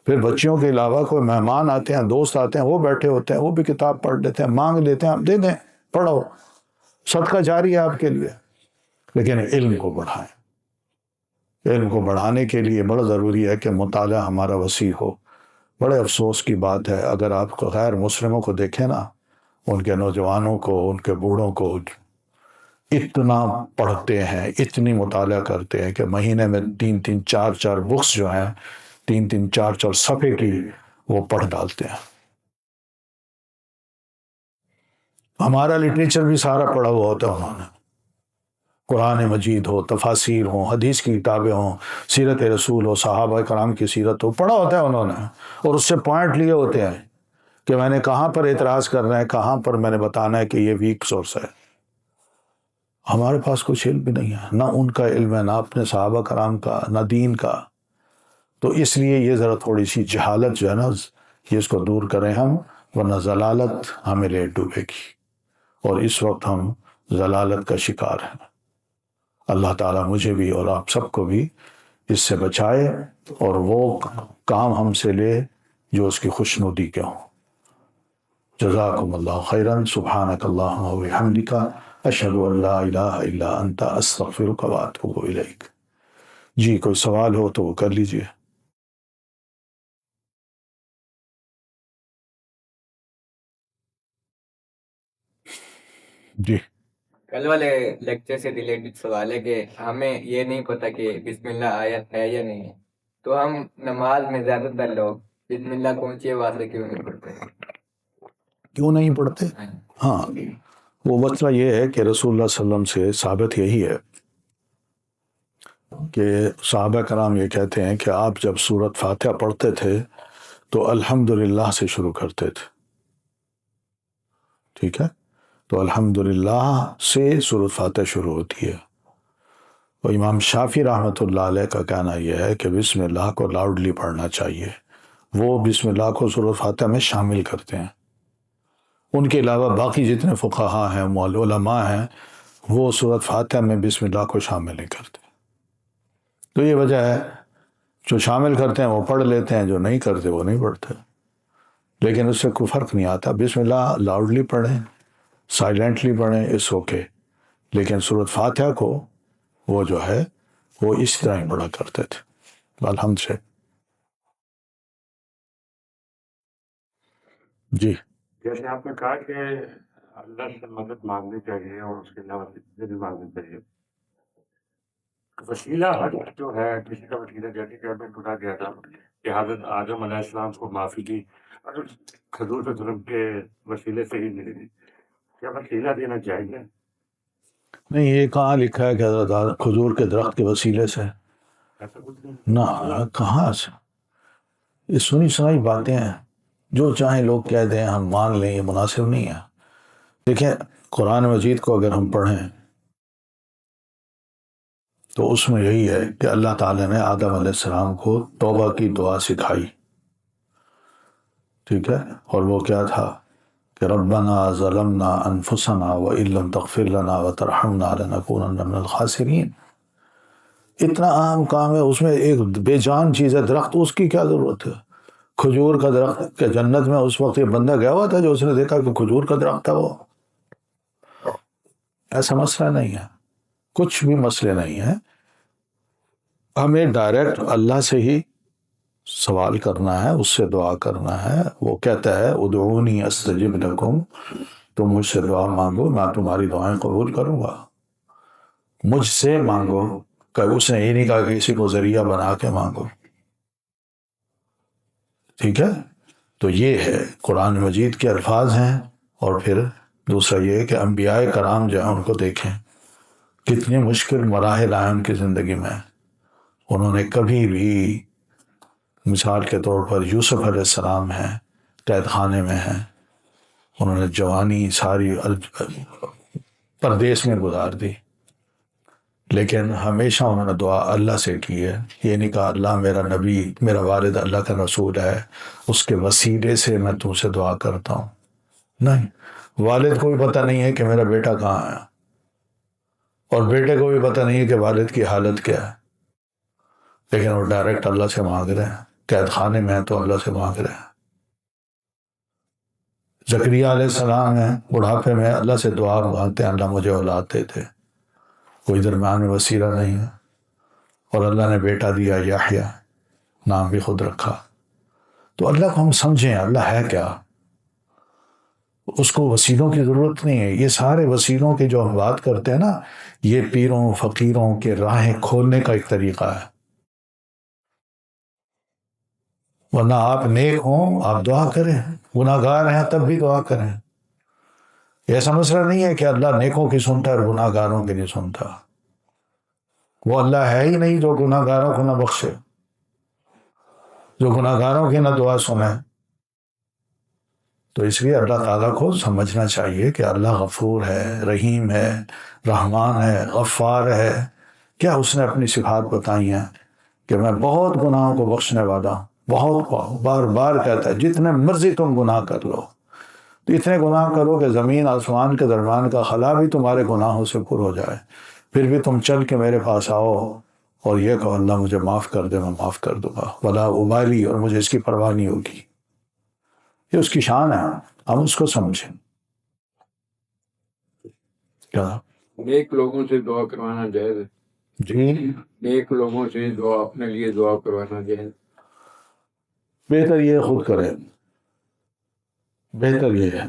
پھر بچیوں کے علاوہ کوئی مہمان آتے ہیں، دوست آتے ہیں، وہ بیٹھے ہوتے ہیں، وہ بھی کتاب پڑھ لیتے ہیں، مانگ لیتے ہیں، آپ دے دیں، پڑھو، صدقہ جاری ہے آپ کے لیے۔ لیکن علم کو بڑھائیں۔ علم کو بڑھانے کے لیے بڑا ضروری ہے کہ مطالعہ ہمارا وسیع ہو۔ بڑے افسوس کی بات ہے، اگر آپ غیر مسلموں کو دیکھیں نا، ان کے نوجوانوں کو، ان کے بوڑھوں کو، اتنا پڑھتے ہیں، اتنی مطالعہ کرتے ہیں کہ مہینے میں 3 4 بکس جو ہیں، 3 4 صفحے کی، وہ پڑھ ڈالتے ہیں۔ ہمارا لٹریچر بھی سارا پڑھا ہوا ہوتا ہے انہوں نے، قرآن مجید ہو، تفاسیر ہوں، حدیث کی کتابیں ہوں، سیرت رسول ہو، صحابہ کرام کی سیرت ہو، پڑھا ہوتا ہے انہوں نے، اور اس سے پوائنٹ لیے ہوتے ہیں کہ میں نے کہاں پر اعتراض کرنا ہے، کہاں پر میں نے بتانا ہے کہ یہ ویک سورس ہے۔ ہمارے پاس کچھ علم بھی نہیں ہے، نہ ان کا علم ہے، نہ اپنے صحابہ کرام کا، نہ دین کا۔ تو اس لیے یہ ذرا تھوڑی سی جہالت جو ہے نا، یہ اس کو دور کریں ہم، ورنہ ضلالت ہمیں لے ڈوبے گی، اور اس وقت ہم ضلالت کا شکار ہیں۔ اللہ تعالیٰ مجھے بھی اور آپ سب کو بھی اس سے بچائے، اور وہ کام ہم سے لے جو اس کی خوشنودی کے ہوں۔ جزاکم اللہ خیرا، سبحانک اللہم و بحمدک، اشہد ان لا الہ الا انت، استغفرک و اتوب الیک۔ جی کوئی سوال ہو تو وہ کر لیجئے۔ جی کل والے لیکچر سے ریلیٹڈ سوال ہے کہ ہمیں یہ نہیں پتا کہ بسم اللہ آیت ہے یا نہیں، تو ہم نماز میں زیادہ تر لوگ بسم اللہ کو اونچی آواز سے کیوں نہیں پڑھتے؟ کیوں نہیں پڑھتے؟ ہاں، وہ مسئلہ یہ ہے کہ رسول اللہ صلی اللہ علیہ وسلم سے ثابت یہی ہے کہ صحابہ کرام یہ کہتے ہیں کہ آپ جب سورۃ فاتحہ پڑھتے تھے تو الحمدللہ سے شروع کرتے تھے، ٹھیک ہے؟ تو الحمدللہ سے سورۃ فاتحہ شروع ہوتی ہے، تو امام شافعی رحمۃ اللہ علیہ کا کہنا یہ ہے کہ بسم اللہ کو لاؤڈلی پڑھنا چاہیے. وہ بسم اللہ کو سورۃ فاتحہ میں شامل کرتے ہیں. ان کے علاوہ باقی جتنے فقہا ہیں علماء ہیں وہ سورۃ فاتحہ میں بسم اللہ کو شامل نہیں کرتے. تو یہ وجہ ہے جو شامل کرتے ہیں وہ پڑھ لیتے ہیں, جو نہیں کرتے وہ نہیں پڑھتے. لیکن اس سے کوئی فرق نہیں آتا. بسم اللہ لاؤڈلی پڑھیں, سائلنٹلی پڑھیں, اس اوکے. لیکن سورۃ فاتحہ کو وہ جو ہے وہ اس طرح ہی پڑھا کرتے تھے. الحمد سے جی. جیسے آپ نے کہا کہ اللہ سے مدد مانگنی چاہیے اور اس کے علاوہ سے بھی مانگنی چاہیے. وسیلہ حج جو ہے, کسی کا وسیلہ, جیسے کہ ہمیں سنا گیا تھا کہ حضرت آدم علیہ السلام کو معافی دی اور کھجور کے درخت کے وسیلے سے ہی ملی تھی. کیا وسیلہ دینا چاہیے؟ نہیں, یہ کہاں لکھا ہے کہ حضرت کھجور کے درخت کے وسیلے سے؟ ایسا کچھ نہیں. نہ, کہاں سے؟ یہ سنی سنائی باتیں ہیں, جو چاہیں لوگ کہہ دیں ہم مان لیں, یہ مناسب نہیں ہے. دیکھیں قرآن مجید کو اگر ہم پڑھیں تو اس میں یہی ہے کہ اللہ تعالیٰ نے آدم علیہ السلام کو توبہ کی دعا سکھائی. ٹھیک ہے, اور وہ کیا تھا کہ ربنا ظلمنا انفسنا وان لم تغفر لنا وترحمنا لنکونن من الخاسرین. اتنا عام کام ہے, اس میں ایک بے جان چیز ہے درخت, اس کی کیا ضرورت ہے؟ کھجور کا درخت کہ جنت میں اس وقت یہ بندہ گیا ہوا تھا جو اس نے دیکھا کہ کھجور کا درخت تھا. وہ ایسا مسئلہ نہیں ہے, کچھ بھی مسئلے نہیں ہے. ہمیں ڈائریکٹ اللہ سے ہی سوال کرنا ہے, اس سے دعا کرنا ہے. وہ کہتا ہے ادعونی استجب لکم, تم مجھ سے دعا مانگو میں تمہاری دعائیں قبول کروں گا. مجھ سے مانگو, کہ اس نے یہ نہیں کہا کہ کسی کو ذریعہ بنا کے مانگو. ٹھیک ہے, تو یہ ہے قرآن مجید کے الفاظ ہیں. اور پھر دوسرا یہ کہ انبیاء کرام جو ہیں ان کو دیکھیں کتنے مشکل مراحل آئے ان کی زندگی میں. انہوں نے کبھی بھی, مثال کے طور پر یوسف علیہ السلام ہیں, قید خانے میں ہیں, انہوں نے جوانی ساری پردیس میں گزار دی, لیکن ہمیشہ انہوں نے دعا اللہ سے کی ہے. یہ نہیں کہا اللہ میرا نبی, میرا والد اللہ کا رسول ہے, اس کے وسیلے سے میں تم سے دعا کرتا ہوں. نہیں, والد کو بھی پتہ نہیں ہے کہ میرا بیٹا کہاں ہے, اور بیٹے کو بھی پتہ نہیں ہے کہ والد کی حالت کیا ہے, لیکن وہ ڈائریکٹ اللہ سے مانگ رہے ہیں. قید خانے میں ہیں تو اللہ سے مانگ رہے ہیں. زکریا علیہ السلام ہیں, بڑھاپے میں اللہ سے دعا مانگتے ہیں اللہ مجھے اولاد دے دے, کوئی درمیان میں وسیلہ نہیں ہے, اور اللہ نے بیٹا دیا یحییٰ, نام بھی خود رکھا. تو اللہ کو ہم سمجھیں اللہ ہے کیا, اس کو وسیلوں کی ضرورت نہیں ہے. یہ سارے وسیلوں کی جو ہم بات کرتے ہیں نا, یہ پیروں فقیروں کے راہیں کھولنے کا ایک طریقہ ہے. ورنہ آپ نیک ہوں آپ دعا کریں, گناہ گار ہیں تب بھی دعا کریں. ایسا مسئلہ نہیں ہے کہ اللہ نیکوں کی سنتا ہے اور گناہ گاروں کی نہیں سنتا. وہ اللہ ہے ہی نہیں جو گناہ گاروں کو نہ بخشے, جو گناہ گاروں کی نہ دعا سنے. تو اس لیے اللہ تعالیٰ کو سمجھنا چاہیے کہ اللہ غفور ہے, رحیم ہے, رحمان ہے, غفار ہے. کیا اس نے اپنی صفات بتائی ہیں کہ میں بہت گناہوں کو بخشنے والا ہوں. بہت بار بار کہتا ہے جتنے مرضی تم گناہ کر لو, تو اتنے گناہ کرو کہ زمین آسمان کے درمیان کا خلا بھی تمہارے گناہوں سے پر ہو جائے, پھر بھی تم چل کے میرے پاس آؤ اور یہ کہو اللہ مجھے معاف کر دے, میں معاف کر دوں گا, ولا ابالی, اور مجھے اس کی پرواہ نہیں ہوگی. یہ اس کی شان ہے, ہم اس کو سمجھیں. کیا نیک لوگوں سے دعا کروانا جائز ہے؟ جی, نیک لوگوں سے دعا, اپنے لیے دعا کروانا جائز؟ بہتر یہ خود کریں, بہتر یہ ہے,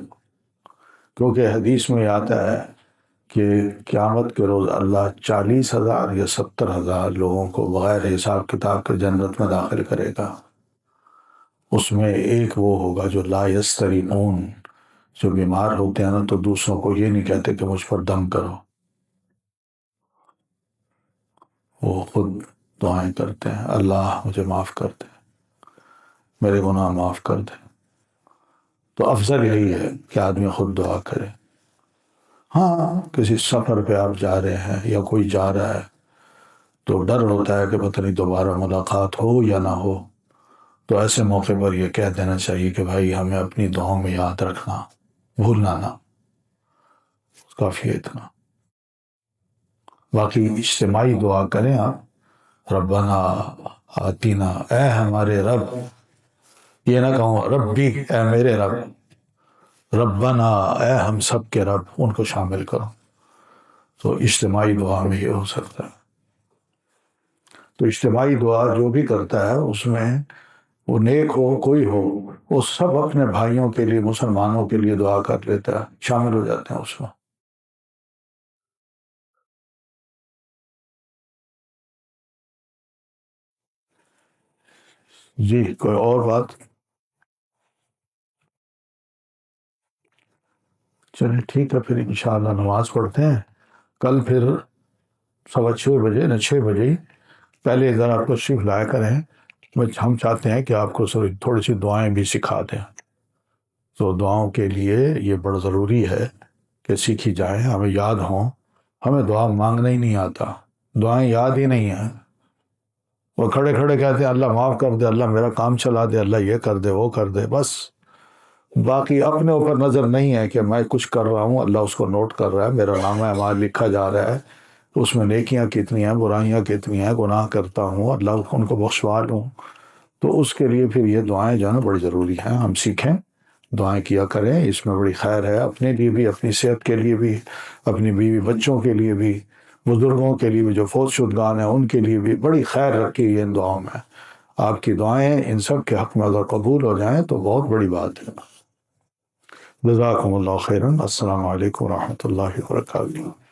کیونکہ حدیث میں آتا ہے کہ قیامت کے روز اللہ 40,000 یا 70,000 لوگوں کو بغیر حساب کتاب کے جنت میں داخل کرے گا. اس میں ایک وہ ہوگا جو لا یستریمون, جو بیمار ہوتے ہیں نا تو دوسروں کو یہ نہیں کہتے کہ مجھ پر دم کرو, وہ خود دعائیں کرتے ہیں اللہ مجھے معاف کر دے, میرے گناہ معاف کر دے. تو افضل یہی ہے کہ آدمی خود دعا کرے. ہاں, کسی سفر پہ آپ جا رہے ہیں یا کوئی جا رہا ہے تو ڈر ہوتا ہے کہ پتہ نہیں دوبارہ ملاقات ہو یا نہ ہو، تو ایسے موقع پر یہ کہہ دینا چاہیے کہ بھائی ہمیں اپنی دعاؤں میں یاد رکھنا، بھولنا نہ، کافی ہے اتنا۔ باقی اجتماعی دعا کریں آپ، ربنا آتینا، اے ہمارے رب، یہ نہ کہوں ربی اے میرے رب، ربنا اے ہم سب کے رب، ان کو شامل کرو، تو اجتماعی دعا میں یہ ہو سکتا ہے۔ تو اجتماعی دعا جو بھی کرتا ہے اس میں وہ نیک ہو کوئی ہو، وہ سب اپنے بھائیوں کے لیے، مسلمانوں کے لیے دعا کر لیتا ہے، شامل ہو جاتے ہیں اس میں۔ جی کوئی اور بات؟ چلیں ٹھیک ہے، پھر انشاءاللہ نماز پڑھتے ہیں کل، پھر 6:15 نہ 6 بجے ہی پہلے ذرا آپ تشریف لایا کریں۔ ہم چاہتے ہیں کہ آپ کو تھوڑی سی دعائیں بھی سکھا دیں، تو دعاؤں کے لیے یہ بڑا ضروری ہے کہ سیکھی جائیں، ہمیں یاد ہوں۔ ہمیں دعا مانگنا ہی نہیں آتا، دعائیں یاد ہی نہیں ہیں، وہ کھڑے کھڑے کہتے ہیں اللہ معاف کر دے، اللہ میرا کام چلا دے، اللہ یہ کر دے وہ کر دے، بس باقی اپنے اوپر نظر نہیں ہے کہ میں کچھ کر رہا ہوں، اللہ اس کو نوٹ کر رہا ہے، میرا نام اعمال لکھا جا رہا ہے، اس میں نیکیاں کتنی ہیں، برائیاں کتنی ہیں، گناہ کرتا ہوں، اللہ ان کو بخشوا لوں۔ تو اس کے لیے پھر یہ دعائیں جو ہے نا بڑی ضروری ہیں، ہم سیکھیں، دعائیں کیا کریں، اس میں بڑی خیر ہے، اپنے لیے بھی، اپنی صحت کے لیے بھی، اپنی بیوی بچوں کے لیے بھی، بزرگوں کے لیے بھی جو فوت شدگان ہیں ان کے لیے بھی بڑی خیر رکھی ہے ان دعاؤں میں۔ آپ کی دعائیں ان سب کے حق میں اگر قبول ہو جائیں تو بہت بڑی بات ہے۔ جزاکم اللہ خیرا، السلام علیکم ورحمۃ اللہ وبرکاتہ۔